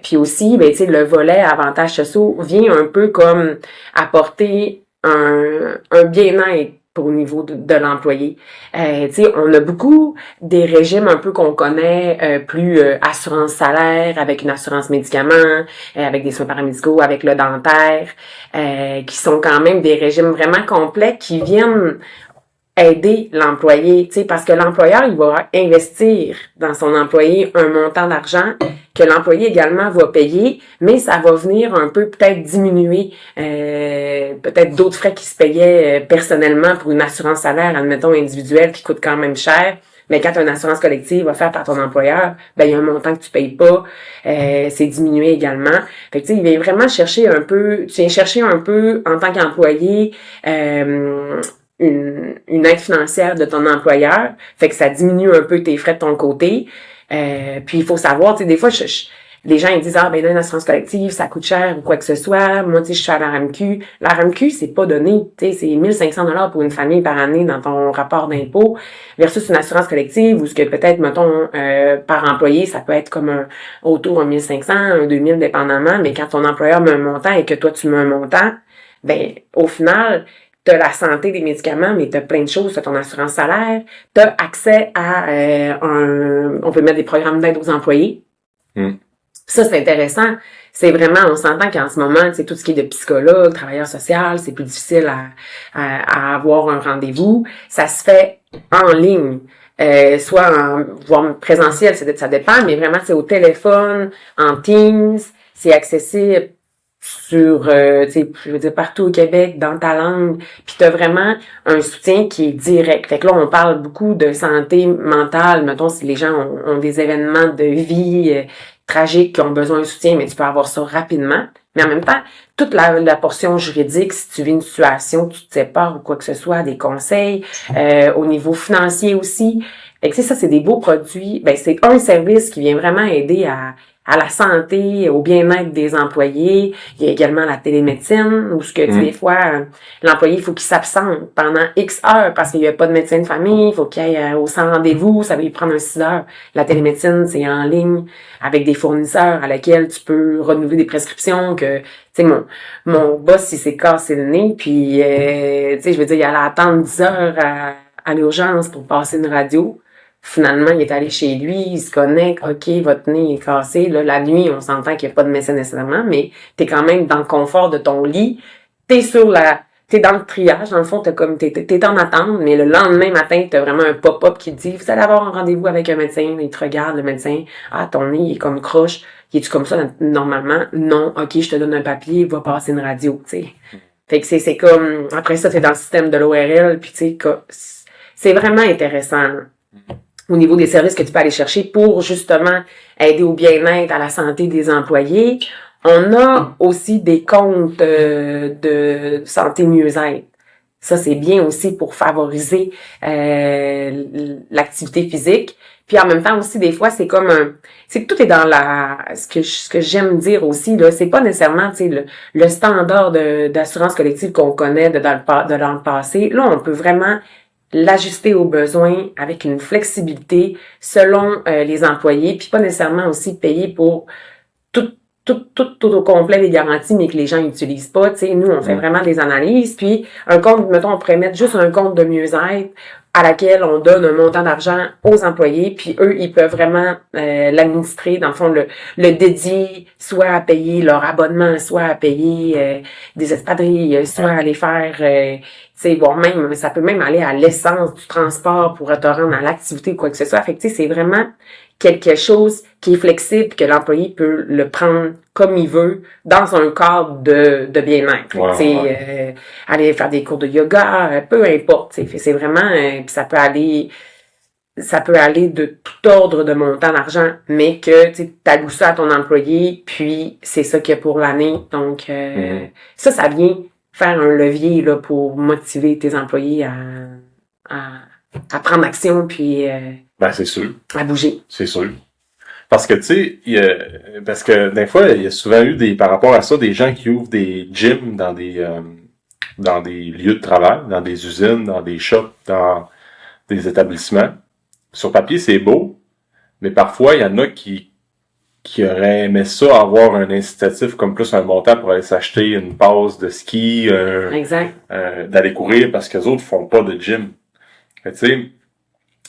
Puis aussi, ben, tu sais, le volet avantages sociaux vient un peu comme apporter un bien-être au niveau de l'employé. Tu sais, on a beaucoup des régimes un peu qu'on connaît, plus assurance salaire, avec une assurance médicaments, avec des soins paramédicaux, avec le dentaire, qui sont quand même des régimes vraiment complets qui viennent aider l'employé, tu sais, parce que l'employeur, il va investir dans son employé un montant d'argent que l'employé également va payer, mais ça va venir un peu peut-être diminuer peut-être d'autres frais qui se payaient personnellement pour une assurance salaire, admettons individuelle, qui coûte quand même cher. Mais quand tu as une assurance collective offerte par ton employeur, ben il y a un montant que tu payes pas, c'est diminué également. Fait que tu sais, il vient vraiment chercher un peu, tu viens chercher un peu en tant qu'employé une aide financière de ton employeur, fait que ça diminue un peu tes frais de ton côté. Puis il faut savoir, tu sais, des fois, les gens ils disent ben là, une assurance collective, ça coûte cher ou quoi que ce soit. Moi, tu sais, je suis à la RAMQ. La RAMQ, c'est pas donné. Tu sais, c'est 1500 $ pour une famille par année dans ton rapport d'impôt versus une assurance collective où ce que peut-être, mettons, par employé, ça peut être comme autour de 1500, un 2000 dépendamment. Mais quand ton employeur met un montant et que toi, tu mets un montant, ben au final, t'as la santé, des médicaments, mais t'as plein de choses, t'as ton assurance salaire, t'as accès à on peut mettre des programmes d'aide aux employés. Ça, c'est intéressant. C'est vraiment, on s'entend qu'en ce moment, c'est tout ce qui est de psychologue, travailleur social, c'est plus difficile à avoir un rendez-vous. Ça se fait en ligne. Soit voire présentiel, ça dépend, mais vraiment, c'est au téléphone, en Teams, c'est accessible sur, tu sais, je veux dire, partout au Québec, dans ta langue, puis t'as vraiment un soutien qui est direct. Fait que là, on parle beaucoup de santé mentale, mettons, si les gens ont des événements de vie tragiques qui ont besoin de soutien, mais tu peux avoir ça rapidement. Mais en même temps, toute la portion juridique, si tu vis une situation, tu te sépares ou quoi que ce soit, des conseils, au niveau financier aussi. Fait que ça, c'est des beaux produits. Ben, c'est un service qui vient vraiment aider à la santé, au bien-être des employés. Il y a également la télémédecine, où ce que des fois, l'employé, il faut qu'il s'absente pendant X heures parce qu'il n'y a pas de médecin de famille, il faut qu'il aille au sans rendez-vous, ça va lui prendre 6 heures. La télémédecine, c'est en ligne avec des fournisseurs à laquelle tu peux renouveler des prescriptions que, tu sais, mon boss, il s'est cassé le nez, puis, tu sais, je veux dire, il allait attendre 10 heures à l'urgence pour passer une radio. Finalement, il est allé chez lui, il se connecte, OK, votre nez est cassé. Là, la nuit, on s'entend qu'il n'y a pas de médecin nécessairement, mais t'es quand même dans le confort de ton lit. T'es dans le triage, dans le fond, t'es en attente, mais le lendemain matin, t'as vraiment un pop-up qui te dit, vous allez avoir un rendez-vous avec un médecin, il te regarde, le médecin, ton nez, il est comme croche, il est-tu comme ça normalement? Non, OK, je te donne un papier, va passer une radio, tu sais. Fait que c'est comme, après ça, t'es dans le système de l'ORL, puis tu sais, c'est vraiment intéressant, là, au niveau des services que tu peux aller chercher pour justement aider au bien-être, à la santé des employés. On a aussi des comptes de santé mieux-être. Ça, c'est bien aussi pour favoriser l'activité physique. Puis en même temps aussi, des fois, c'est comme c'est que tout est dans ce que j'aime dire aussi, là, c'est pas nécessairement, tu sais, le standard d'assurance collective qu'on connaît dans le passé. Là, on peut vraiment l'ajuster aux besoins avec une flexibilité selon les employés, puis pas nécessairement aussi payer pour tout au complet les garanties, mais que les gens n'utilisent pas. Tu sais, nous, on fait vraiment des analyses, puis un compte, mettons, on pourrait mettre juste un compte de mieux-être à laquelle on donne un montant d'argent aux employés, puis eux, ils peuvent vraiment l'administrer, dans le fond, le dédier, soit à payer leur abonnement, soit à payer des espadrilles, soit à aller faire, tu sais, bon, même, ça peut même aller à l'essence du transport pour te rendre à l'activité ou quoi que ce soit. Fait que, tu sais, c'est vraiment quelque chose qui est flexible, que l'employé peut le prendre comme il veut, dans un cadre de bien-être. Ouais. Aller faire des cours de yoga, peu importe. C'est vraiment, puis ça peut aller de tout ordre de montant d'argent, mais que tu alloues ça à ton employé, puis c'est ça qu'il y a pour l'année. Donc, ça vient faire un levier là pour motiver tes employés à prendre action, puis c'est sûr. À bouger. C'est sûr. Parce que, tu sais, parce que des fois, il y a souvent eu par rapport à ça, des gens qui ouvrent des gyms dans des lieux de travail, dans des usines, dans des shops, dans des établissements. Sur papier, c'est beau, mais parfois, il y en a qui auraient aimé ça, avoir un incitatif comme plus un montant pour aller s'acheter une passe de ski, exact. D'aller courir parce que les autres font pas de gym. Tu sais,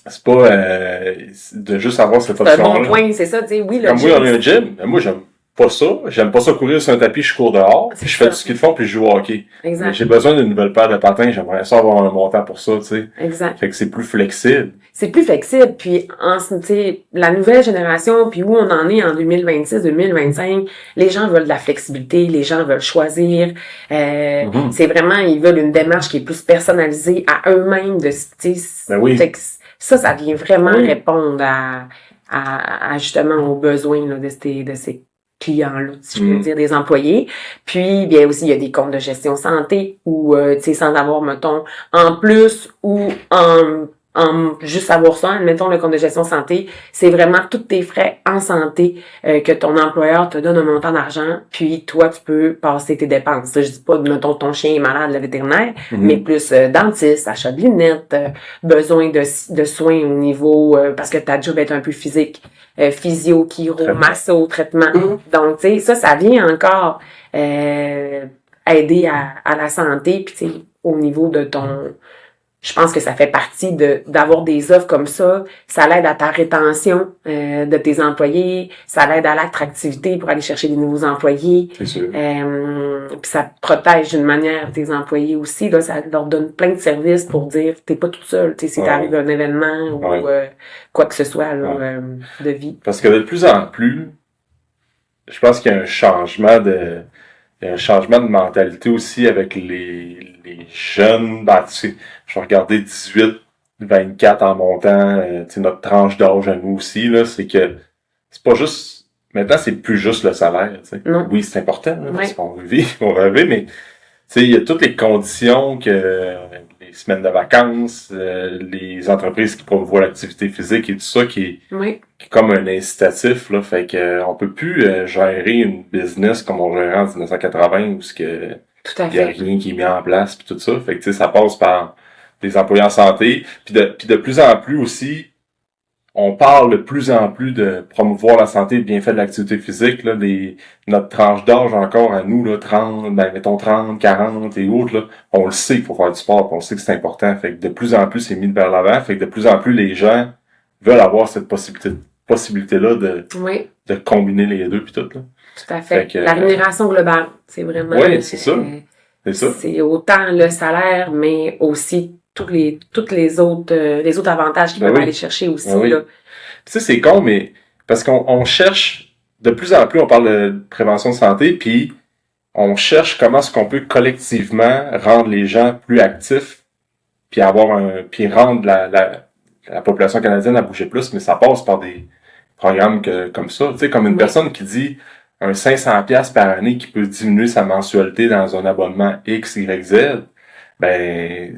c'est pas de juste avoir cette option-là. C'est un bon point, c'est ça, tu sais, oui, comme moi, on a un gym, moi, pas ça. J'aime pas ça courir sur un tapis, je cours dehors. Puis je fais du ski de fond puis je joue au hockey. Exact. Mais j'ai besoin d'une nouvelle paire de patins. J'aimerais ça avoir un montant pour ça, tu sais. Exact. Fait que c'est plus flexible. C'est plus flexible, puis tu sais, la nouvelle génération, puis où on en est en 2026, 2025, les gens veulent de la flexibilité, les gens veulent choisir. C'est vraiment, ils veulent une démarche qui est plus personnalisée à eux-mêmes. Ben oui. Ça vient vraiment répondre à justement aux besoins là, de ces clients-là, si je peux dire, des employés. Puis, bien aussi, il y a des comptes de gestion santé où, tu sais, sans avoir, mettons, en plus ou en juste avoir ça, admettons le compte de gestion santé, c'est vraiment tous tes frais en santé que ton employeur te donne un montant d'argent, puis toi, tu peux passer tes dépenses. Je dis pas, mettons, ton chien est malade, le vétérinaire, mais plus dentiste, achat de lunettes, besoin de soins au niveau, parce que ta job est un peu physique, physio, chiro, masso, traitement. Donc, tu sais, ça vient encore aider à la santé, puis tu sais, au niveau de ton... Je pense que ça fait partie d'avoir des offres comme ça. Ça l'aide à ta rétention de tes employés. Ça l'aide à l'attractivité pour aller chercher des nouveaux employés. C'est sûr. Puis ça protège d'une manière tes employés aussi. Là, ça leur donne plein de services pour dire t'es pas toute seule. Si t'arrives à un événement ou quoi que ce soit là, de vie. Parce que de plus en plus, je pense qu'il y a un changement de mentalité aussi avec les jeunes. Ben, tu sais, je vais regarder 18, 24 en montant, tu sais, notre tranche d'âge à nous aussi, là, c'est que c'est pas juste, maintenant, c'est plus juste le salaire, tu sais. Non. Oui, c'est important, là, parce qu'on rêve, mais, tu sais, il y a toutes les conditions que les semaines de vacances, les entreprises qui promouvoient l'activité physique et tout ça qui est comme un incitatif, là. Fait que, on peut plus gérer une business comme on gérait en 1980 où il y a rien qui est mis en place puis tout ça. Fait que, tu sais, ça passe par des employés en santé. Puis de plus en plus aussi, on parle de plus en plus de promouvoir la santé et le bienfait de l'activité physique, là, notre tranche d'âge encore à nous, là, 30, mettons 30, 40 et autres, là, on le sait qu'il faut faire du sport, on le sait que c'est important. Fait que de plus en plus, c'est mis vers l'avant. Fait que de plus en plus, les gens veulent avoir cette possibilité-là de combiner les deux puis tout, là. Tout à fait. La rémunération globale, c'est vraiment... Oui, c'est ça. C'est ça. C'est autant le salaire, mais aussi toutes les autres avantages qu'ils peuvent aller chercher aussi, là. Tu sais, c'est con, mais parce qu'on cherche, de plus en plus, on parle de prévention de santé, puis on cherche comment est-ce qu'on peut collectivement rendre les gens plus actifs, puis puis rendre la population canadienne à bouger plus, mais ça passe par des programmes comme ça. Tu sais, comme une personne qui dit un 500$ par année qui peut diminuer sa mensualité dans un abonnement X, Y, Z, ben,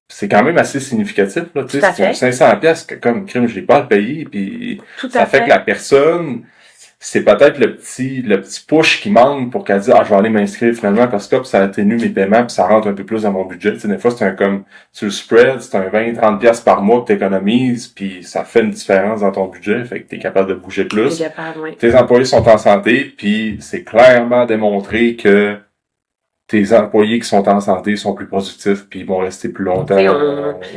c'est quand même assez significatif, là, tu sais. C'est 500$, comme crime, je l'ai pas à le payer, puis ça fait que la personne, c'est peut-être le petit push qui manque pour qu'elle dise, je vais aller m'inscrire finalement, parce que ça atténue mes paiements, puis ça rentre un peu plus dans mon budget. Tu sais, des fois, c'est tu le spread, c'est un 20-30$ par mois que t'économises, puis ça fait une différence dans ton budget, fait que t'es capable de bouger plus. T'es capable, oui. Tes employés sont en santé, puis c'est clairement démontré que tes employés qui sont en santé sont plus productifs puis ils vont rester plus longtemps.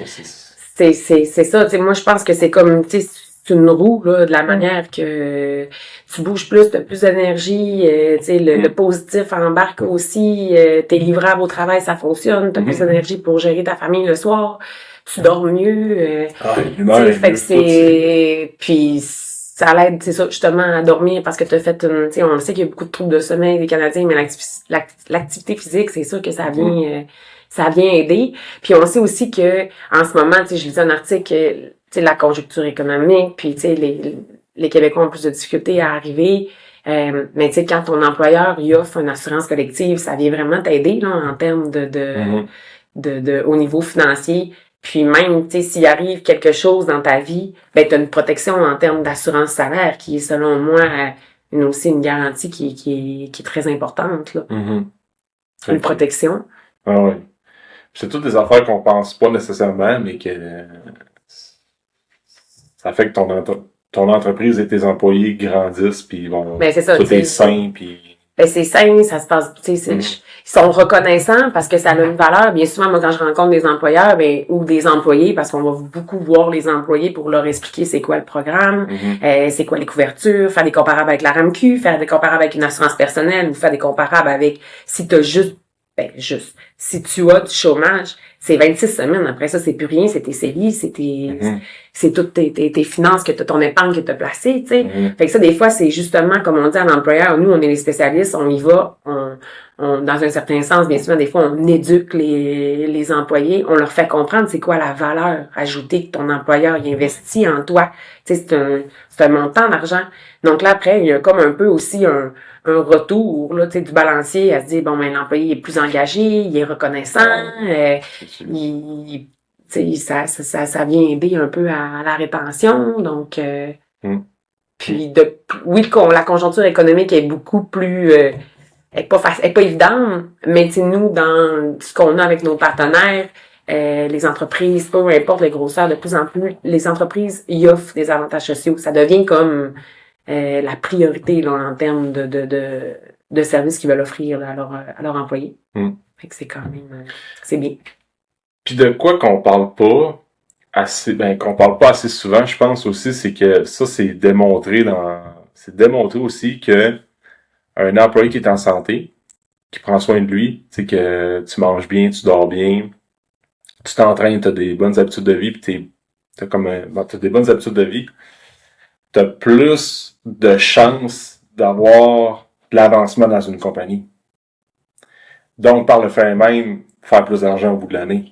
C'est ça. T'sais, moi, je pense que c'est comme, tu sais, c'est une roue, là, de la manière que tu bouges plus, t'as plus d'énergie, tu sais, le positif embarque aussi, tes livrables au travail, ça fonctionne, t'as plus d'énergie pour gérer ta famille le soir, tu dors mieux, fait que c'est, puis ça l'aide, c'est ça, justement, à dormir parce que t'as fait tu sais, on sait qu'il y a beaucoup de troubles de sommeil des Canadiens, mais l'activité physique, c'est sûr que ça vient aider. Puis on sait aussi que, en ce moment, tu sais, je lisais un article, tu sais, la conjoncture économique, puis tu sais, les Québécois ont plus de difficultés à arriver. Mais tu sais, quand ton employeur il offre une assurance collective, ça vient vraiment t'aider, là, en termes au niveau financier. Puis même, tu sais, s'il arrive quelque chose dans ta vie, ben t'as une protection en termes d'assurance salaire qui est, selon moi, aussi une garantie qui est très importante, là. Une protection. Ah oui. C'est toutes des affaires qu'on pense pas nécessairement, mais que ça fait que ton entreprise et tes employés grandissent, puis bon, ben, c'est ça, tout est sain, puis ben c'est sain, ça se passe, tu sais, ils sont reconnaissants parce que ça a une valeur. Bien souvent, moi, quand je rencontre des employeurs, ben, ou des employés, parce qu'on va beaucoup voir les employés pour leur expliquer c'est quoi le programme, c'est quoi les couvertures, faire des comparables avec la RAMQ, faire des comparables avec une assurance personnelle ou faire des comparables avec si t'as si tu as du chômage, c'est 26 semaines. Après ça, c'est plus rien, c'est tes CELI, c'est toutes tes finances que t'as, ton épargne que t'as placée, tu sais. Fait que ça, des fois, c'est justement, comme on dit à l'employeur, nous, on est les spécialistes, on y va, dans un certain sens, bien souvent, des fois, on éduque les employés, on leur fait comprendre c'est quoi la valeur ajoutée que ton employeur y investit en toi. Tu sais, c'est un montant d'argent. Donc là, après, il y a comme un peu aussi un retour, là, tu sais, du balancier à se dire, bon, ben, l'employé est plus engagé, il est reconnaissant, tu sais, ça vient aider un peu à la rétention, donc, puis oui, la conjoncture économique est beaucoup plus, est pas évidente, mais tu sais, nous, dans ce qu'on a avec nos partenaires, les entreprises, peu importe les grosseurs, de plus en plus, les entreprises y offrent des avantages sociaux. Ça devient comme la priorité là, en termes de services qu'ils veulent offrir là, à leurs employés. Fait que c'est quand même, c'est bien. Puis de quoi qu'on parle pas assez souvent, je pense aussi, c'est que ça, c'est démontré aussi que un employé qui est en santé, qui prend soin de lui, tu sais, que tu manges bien, tu dors bien, tu t'entraînes, t'as des bonnes habitudes de vie, puis t'as des bonnes habitudes de vie, t'as plus de chances d'avoir de l'avancement dans une compagnie. Donc, par le fait même, faire plus d'argent au bout de l'année.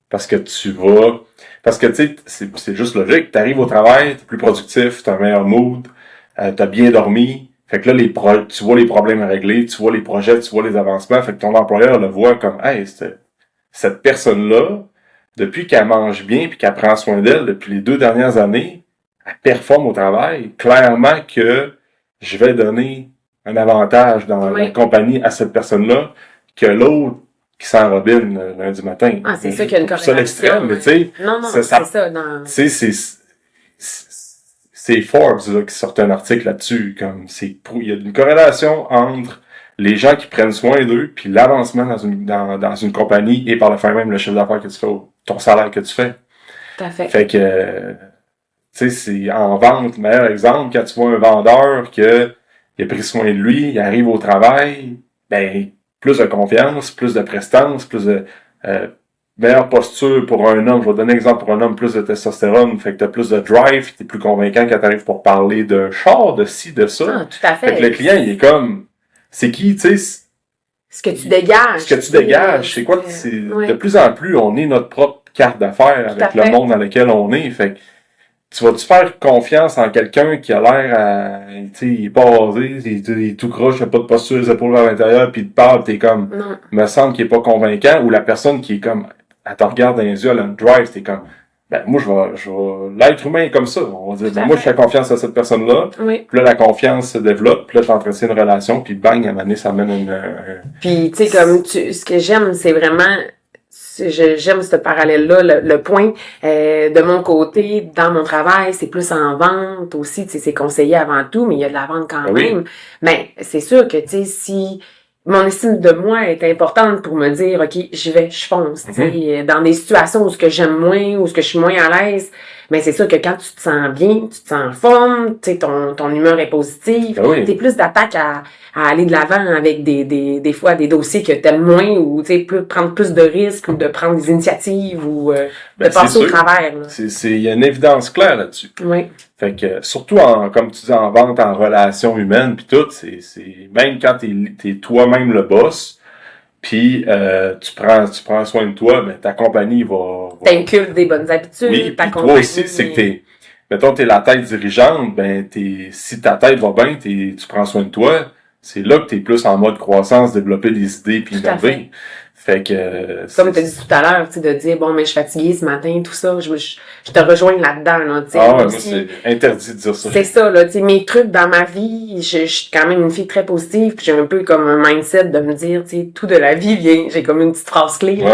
Parce que tu sais, c'est juste logique, t'arrives au travail, t'es plus productif, t'as un meilleur mood, t'as bien dormi, fait que là, tu vois les problèmes à régler, tu vois les projets, tu vois les avancements, fait que ton employeur le voit comme, hey, cette personne-là, depuis qu'elle mange bien puis qu'elle prend soin d'elle depuis les 2 dernières années, elle performe au travail. Clairement que je vais donner un avantage dans la compagnie à cette personne-là que l'autre qui s'enrobine lundi matin. Ah, c'est ça qu'il y a une corrélation. C'est l'extrême, mais tu sais. Non, c'est ça. Tu sais, c'est Forbes là, qui sort un article là-dessus. Il y a une corrélation entre les gens qui prennent soin d'eux puis l'avancement dans une compagnie et par le fait même le chiffre d'affaires que tu fais, ton salaire que tu fais. Tout à fait. Fait que, tu sais, c'est en vente, meilleur exemple, quand tu vois un vendeur il a pris soin de lui, il arrive au travail, ben, plus de confiance, plus de prestance, plus de meilleure posture pour un homme. Je vais donner un exemple pour un homme, plus de testostérone, fait que t'as plus de drive, t'es plus convaincant quand t'arrives pour parler d'un char, de ci, de ça. Ah, tout à fait. Fait que le client, il est comme, c'est qui, tu sais? Ce que tu dégages. Ce que tu dégages, c'est quoi? De plus en plus, on est notre propre carte d'affaires avec le monde dans lequel on est. Fait que tu vas-tu faire confiance en quelqu'un qui a l'air à, tu sais, il est pas rasé, il est tout croche, il a pas de posture, les épaules vers l'intérieur, puis il te parle, t'es comme, me semble qu'il est pas convaincant, ou la personne qui est comme, elle te regarde dans les yeux, elle a une drive, t'es comme, ben, moi, je vais, l'être humain est comme ça. On va dire, ben, moi, je fais confiance à cette personne-là. Oui. Puis là, la confiance se développe, puis là, t'entretiens une relation, puis bang, à un moment donné, ça mène Puis, tu sais, comme ce que j'aime, c'est vraiment, j'aime ce parallèle-là, le point, de mon côté, dans mon travail, c'est plus en vente aussi, tu sais, c'est conseillé avant tout, mais il y a de la vente quand même. Mais c'est sûr que, tu sais, si mon estime de moi est importante pour me dire, OK, je fonce, tu sais, dans des situations où ce que j'aime moins, où ce que je suis moins à l'aise, mais c'est sûr que quand tu te sens bien, tu te sens en forme, tu sais, ton humeur est positive, t'es plus d'attaque à aller de l'avant avec des fois des dossiers que t'aimes moins ou, tu sais, prendre plus de risques ou de prendre des initiatives ou de passer au travers. Il y a une évidence claire là-dessus. Oui. Fait que, surtout comme tu dis, en vente, en relations humaines pis tout, c'est même quand t'es toi-même le boss, puis tu prends soin de toi, ben ta compagnie va t'inculques des bonnes habitudes. Oui, puis toi aussi, c'est que mettons, t'es la tête dirigeante, ben si ta tête va bien, tu prends soin de toi, c'est là que t'es plus en mode croissance, développer des idées puis innover. Fait que comme tu as dit tout à l'heure, tu sais, de dire bon mais je suis fatiguée ce matin, tout ça, je te rejoins là-dedans, là, tu sais. Ah ouais, moi c'est interdit de dire ça. C'est ça, là, tu sais, mes trucs dans ma vie, je suis quand même une fille très positive, puis j'ai un peu comme un mindset de me dire, tu sais, tout de la vie vient, j'ai comme une petite phrase clé,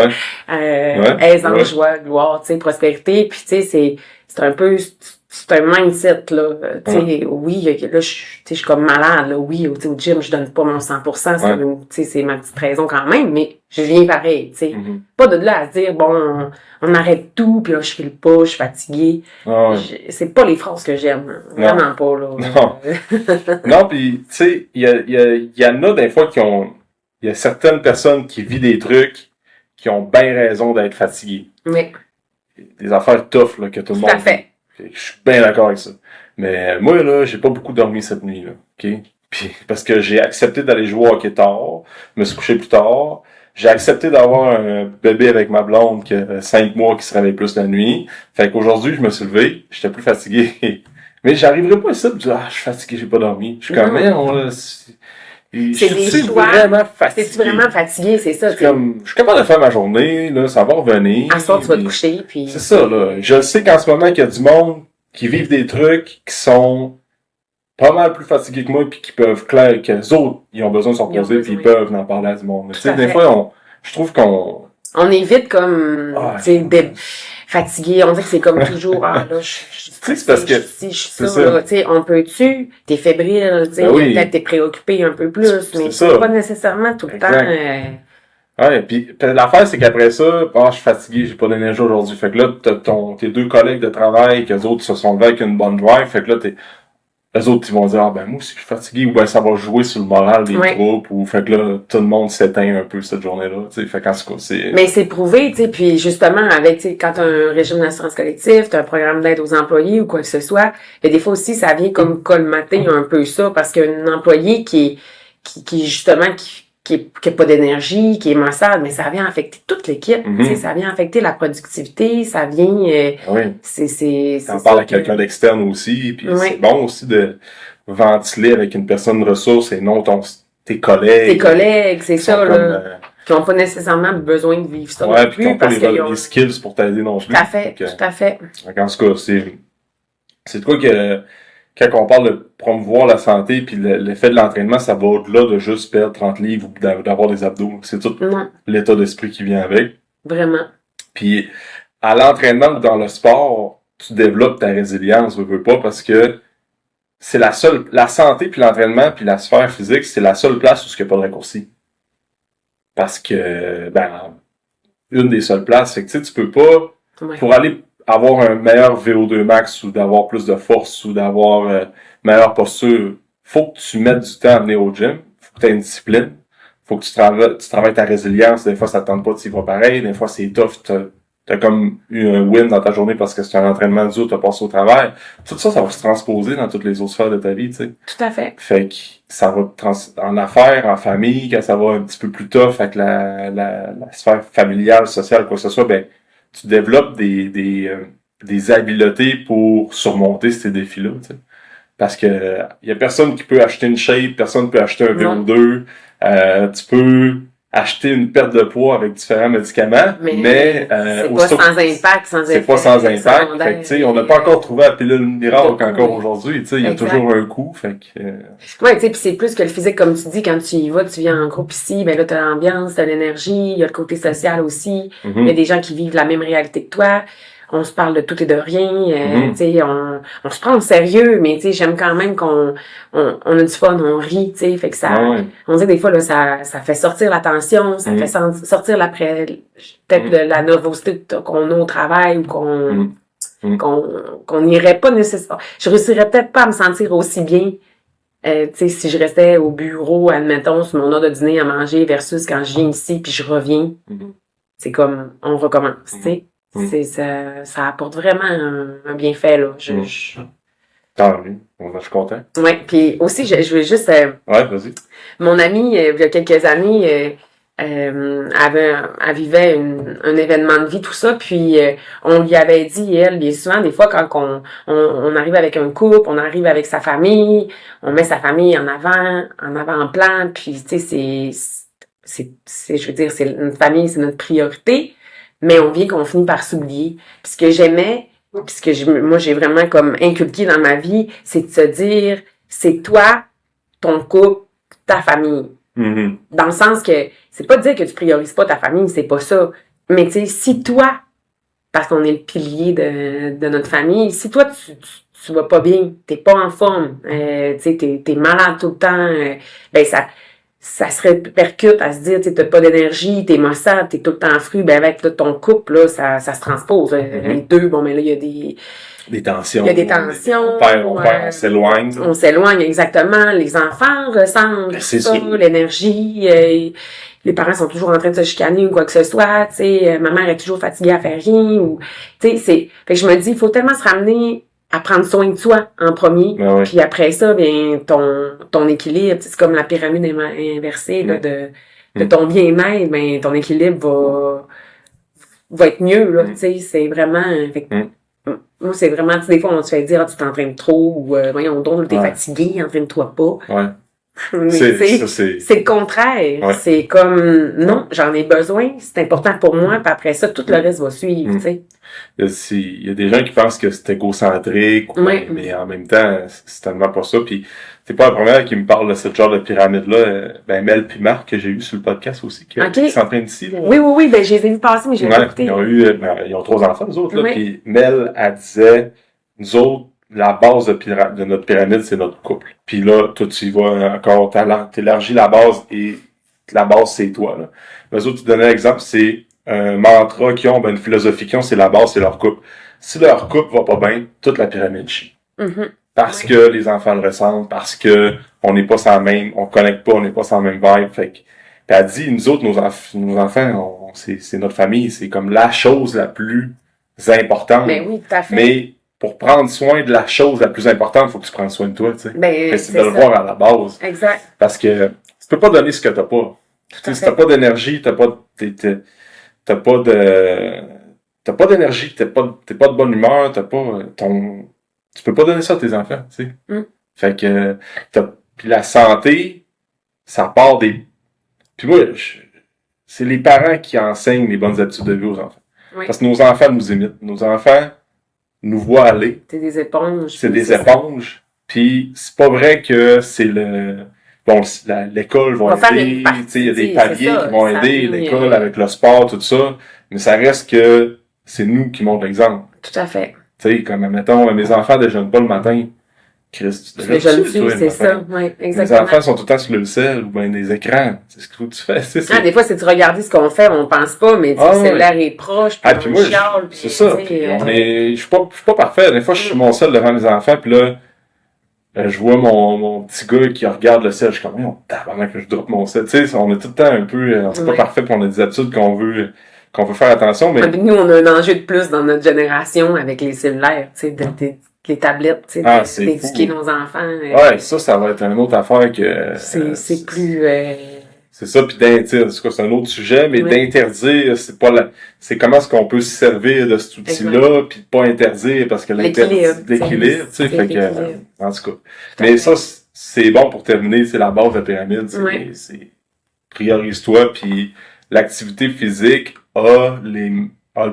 aisance, joie, gloire, tu sais, prospérité, puis tu sais, c'est un peu c'est un mindset, là. Tu sais, oui, là, je suis comme malade, là. Oui, tu sais, au gym, je donne pas mon 100%, c'est ma petite raison quand même, mais je viens pareil, tu sais. Pas de là à se dire, bon, on arrête tout, puis là, je file pas, je suis fatiguée. C'est pas les phrases que j'aime. Vraiment pas, là. Non. Non, puis, tu sais, il y en a des fois il y a certaines personnes qui vivent des trucs qui ont bien raison d'être fatiguées. Oui. Des affaires tough, là, que tout le monde. Tout à fait. Je suis bien d'accord avec ça. Mais moi, là, j'ai pas beaucoup dormi cette nuit, là. OK? Puis, parce que j'ai accepté d'aller jouer au hockey tard, me suis couché plus tard. J'ai accepté d'avoir un bébé avec ma blonde qui a 5 mois qui se réveille plus la nuit. Fait qu'aujourd'hui, je me suis levé, j'étais plus fatigué. Mais j'arriverai pas à ça, de dire, je suis fatigué, j'ai pas dormi. Je suis comme, c'est des choix. Vraiment fatigué. C'est vraiment fatigué, c'est ça. Je suis capable de faire ma journée, là, ça va revenir. À soir, tu vas te coucher, puis... C'est ça, là. Je sais qu'en ce moment, qu'il y a du monde qui vivent des trucs qui sont pas mal plus fatigués que moi, puis qui peuvent clair que les autres, ils ont besoin de se reposer, puis ils peuvent en parler à du monde. Tu sais, des fois, je trouve qu'on... On est vite comme, tu sais, fatigué. On dirait que c'est comme toujours, là, je suis c'est parce que... je suis ça, là, tu sais, on peut-tu, t'es fébrile, tu sais, peut-être t'es préoccupé un peu plus, mais c'est pas nécessairement tout le temps, Ouais, puis l'affaire, c'est qu'après ça, je suis fatigué, j'ai pas d'énergie aujourd'hui. Fait que là, t'as tes deux collègues de travail, qu'eux autres se sont levés avec une bonne drive, fait que là, eux autres, ils vont dire, moi aussi, je suis fatigué, ou ça va jouer sur le moral des groupes, ou fait que là, tout le monde s'éteint un peu cette journée-là, tu sais, fait qu'en tout cas, c'est... Mais c'est prouvé, tu sais, puis justement, avec, tu sais, quand t'as un régime d'assurance collective, t'as un programme d'aide aux employés ou quoi que ce soit, et des fois aussi, ça vient comme colmater un peu ça, parce qu'un employé qui justement, qui a pas d'énergie, qui est maussade, mais ça vient affecter toute l'équipe, tu sais, ça vient affecter la productivité, ça vient, T'en parles à quelqu'un d'externe aussi, puis c'est bon aussi de ventiler avec une personne de ressources et non tes collègues. Tes collègues, c'est ça, là. Qui n'ont pas nécessairement besoin de vivre ça. Ouais, puis qui n'ont pas les skills pour t'aider non plus. Tout à fait, tout à fait. En tout cas, c'est de quoi que, quand on parle de promouvoir la santé puis l'effet de l'entraînement, ça va au-delà de juste perdre 30 livres ou d'avoir des abdos. C'est tout l'état d'esprit qui vient avec. Vraiment. Puis, à l'entraînement ou dans le sport, tu développes ta résilience, veux pas, parce que c'est la santé puis l'entraînement puis la sphère physique, c'est la seule place où il n'y a pas de raccourci. Parce que, une des seules places, c'est que tu peux pas, pour aller avoir un meilleur VO2 max ou d'avoir plus de force ou d'avoir meilleure posture, faut que tu mettes du temps à venir au gym, faut que tu aies une discipline, faut que tu travailles ta résilience, des fois ça te tente pas de s'y voir pareil, des fois c'est tough, t'as comme eu un win dans ta journée parce que c'est un entraînement dur, t'as passé au travers. Tout ça, ça va se transposer dans toutes les autres sphères de ta vie, tu sais. Tout à fait. Fait que ça va en affaires, en famille, quand ça va un petit peu plus tough avec la sphère familiale, sociale, quoi que ce soit, tu développes des habiletés pour surmonter ces défis-là, tu sais. Parce que y a personne qui peut acheter une shape, personne peut acheter un VO2, tu peux acheter une perte de poids avec différents médicaments, mais c'est pas sans impact, sans effet. C'est pas sans impact. Fait que, tu sais, on n'a pas encore trouvé la pilule miracle encore aujourd'hui, tu sais, il y a toujours un coût, fait que... Ouais, tu sais, puis c'est plus que le physique, comme tu dis, quand tu y vas, tu viens en groupe ici, là, t'as l'ambiance, t'as l'énergie, il y a le côté social aussi, il y a des gens qui vivent la même réalité que toi. On se parle de tout et de rien, tu sais, on se prend au sérieux, mais tu sais, j'aime quand même qu'on a du fun, on rit, tu sais, fait que ça, on dit des fois là, ça fait sortir la tension, ça fait sortir peut-être de la nervosité qu'on a au travail ou qu'on n'irait pas nécessairement. Je réussirais peut-être pas à me sentir aussi bien, tu sais, si je restais au bureau, admettons, sur mon heure de dîner à manger versus quand je viens ici puis je reviens, c'est comme on recommence, tu sais. Ça apporte vraiment un bienfait, là. Tant mieux. Je suis content. Ouais, puis aussi, je veux juste... ouais, vas-y. Mon amie, il y a quelques années, elle vivait un événement de vie, tout ça, puis on lui avait dit, elle, bien souvent, des fois, quand on arrive avec un couple, on arrive avec sa famille, on met sa famille en avant-plan, puis, tu sais, je veux dire, c'est une famille, c'est notre priorité. Mais on vient qu'on finit par s'oublier. Puis ce que j'aimais, puis ce que moi j'ai vraiment comme inculqué dans ma vie, c'est de se dire, c'est toi, ton couple, ta famille. Dans le sens que, c'est pas de dire que tu priorises pas ta famille, c'est pas ça. Mais tu sais, si toi, parce qu'on est le pilier de notre famille. Si toi, tu vas pas bien, t'es pas en forme, tu sais, t'es malade tout le temps, ben ça se répercute à se dire, tu sais, t'as pas d'énergie, t'es maussade, t'es tout le temps fru, ben avec là, ton couple, là, ça se transpose. Les deux, bon, mais là, il y a des tensions. Il y a des tensions. On s'éloigne. On s'éloigne, exactement. Les enfants ressentent ça, l'énergie. Les parents sont toujours en train de se chicaner ou quoi que ce soit. Tu sais, ma mère est toujours fatiguée à faire rien. Ou, tu sais, fait que je me dis, il faut tellement se ramener à prendre soin de soi en premier. Ben oui. Puis après ça, bien, ton équilibre, c'est comme la pyramide inversée là, de ton bien-être, ben, ton équilibre va être mieux. Là, tu sais, c'est vraiment... Fait, moi, c'est vraiment, des fois, on se fait dire, tu t'entraînes trop, ou, voyons donc, t'es fatigué, entraîne-toi pas. Ouais. Mais c'est le contraire. Ouais. C'est comme, non, j'en ai besoin, c'est important pour moi, puis après ça, tout le reste va suivre, tu sais. Il y a des gens qui pensent que c'est égocentrique, mais en même temps, c'est tellement pas ça. Puis t'es pas la première qui me parle de ce genre de pyramide-là. Ben, Mel puis Marc, que j'ai eu sur le podcast aussi, qui s'entraînent ici. Là. Oui, ben, je les ai vus passer, mais j'ai pas écouté. Ils ont 3 enfants, eux autres, là. Puis Mel, elle disait, nous autres, la base de notre pyramide, c'est notre couple. Puis là, toi, tu y vas encore, t'élargis la base et la base, c'est toi, là. Mais eux autres, tu donnais l'exemple, c'est un mantra qu'ils ont, ben, une philosophie qu'ils ont, c'est la base, c'est leur couple. Si leur couple va pas bien, toute la pyramide chie. Parce que les enfants le ressentent, parce que on n'est pas sans même, on connecte pas, on n'est pas sans même vibe. Fait que, puis elle dit, nous autres, nos enfants, c'est notre famille, c'est comme la chose la plus importante. Ben oui, tout à fait. Mais pour prendre soin de la chose la plus importante, il faut que tu prennes soin de toi, tu sais. Ben, c'est de le voir à la base. Exact. Parce que tu peux pas donner ce que t'as pas. Si t'as pas d'énergie, t'as pas d'énergie, t'es pas de bonne humeur, tu peux pas donner ça à tes enfants, tu sais. Fait que, puis la santé, ça part des, puis moi, c'est les parents qui enseignent les bonnes habitudes de vie aux enfants. Oui. Parce que nos enfants nous imitent. Nos enfants nous voient aller. C'est des éponges. C'est des éponges. Puis c'est pas vrai que c'est l'école va aider, tu sais, il y a des paliers qui vont aider l'école avec le sport, tout ça, mais ça reste que c'est nous qui montrons l'exemple. Tout à fait. Tu sais, comme, mettons, mes enfants déjeunent pas le matin. Chris, tu déjeunes dessus, c'est ça, oui, exactement. Les enfants sont tout le temps sur le sel ou bien des écrans. C'est ce que tu fais, c'est des fois, c'est de regarder ce qu'on fait, on pense pas, mais le cellulaire est proche, puis on chiale. C'est ça. Je suis pas parfait. Des fois, je suis mon seul devant mes enfants, puis là, je vois mon petit gars qui regarde le sel, je suis comme, on tabarnak que je drop mon sel. Tu sais, on est tout le temps un peu, c'est pas parfait, puis on a des habitudes qu'on veut faire attention, mais... Nous, on a un enjeu de plus dans notre génération avec les cellulaires, tu sais, les tablettes, tu sais, d'éduquer nos enfants. Ouais, ça va être une autre affaire que... c'est plus... C'est ça, puis c'est un autre sujet, mais d'interdire, c'est comment est-ce qu'on peut se servir de cet outil-là, puis de pas interdire, parce que l'équilibre, tu sais, fait que, en tout cas. Mais ça, c'est bon pour terminer, c'est la base de la pyramide, c'est priorise-toi, puis l'activité physique a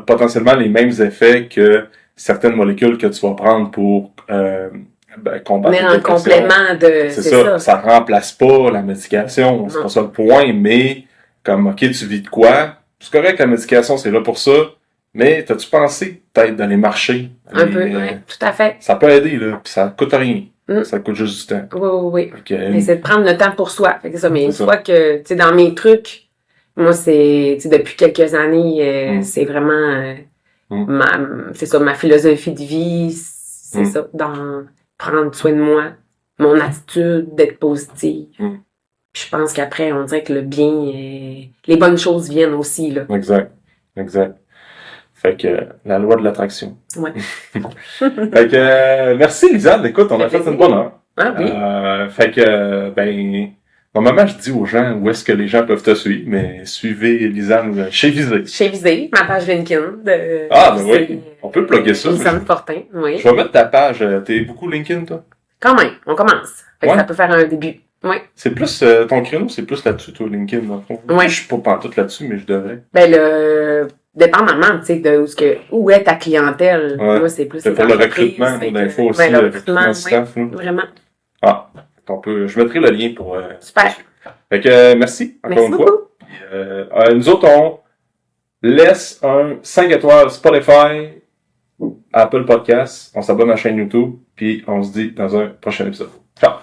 potentiellement les mêmes effets que certaines molécules que tu vas prendre pour combattre mais en complément de... C'est ça. Ça remplace pas la médication. C'est pas ça le point, mais comme, OK, tu vis de quoi? C'est correct, la médication, c'est là pour ça, mais t'as-tu pensé peut-être d'aller marcher? Un peu, oui, tout à fait. Ça peut aider, là, puis ça coûte rien. Ça coûte juste du temps. Oui. Mais c'est de prendre le temps pour soi. Fait que ça, mais une fois que, tu sais, dans mes trucs, moi, c'est, tu sais, depuis quelques années, c'est vraiment... c'est ça, ma philosophie de vie, c'est ça, prendre soin de moi, mon attitude, d'être positive. Puis je pense qu'après, on dirait que le bien, les bonnes choses viennent aussi, là. Exact. Fait que, la loi de l'attraction. Ouais. Fait que, merci Lisanne, écoute, on a fait une bonne heure. Ah oui. Fait que, normalement, je dis aux gens où est-ce que les gens peuvent te suivre, mais suivez Lisanne chez Visée. Chez Visée, ma page LinkedIn. Oui. On peut plugger ça. Lisanne Fortin, oui. Je vais mettre ta page. T'es beaucoup LinkedIn, toi? Quand même, on commence. Fait que ça peut faire un début. Oui. C'est plus, ton créneau, c'est plus là-dessus, toi, LinkedIn, dans le fond. Oui. Je suis pas pantoute là-dessus, mais je devrais. Dépendamment, tu sais, où est ta clientèle. Ouais. Moi, c'est plus pour le recrutement, d'infos aussi, le recrutement, staff, vraiment. Je mettrai le lien pour... Super. Fait que, merci, encore une fois. Puis, nous autres, laisse un 5 étoiles Spotify, Apple Podcast, on s'abonne à la chaîne YouTube, puis on se dit dans un prochain épisode. Ciao!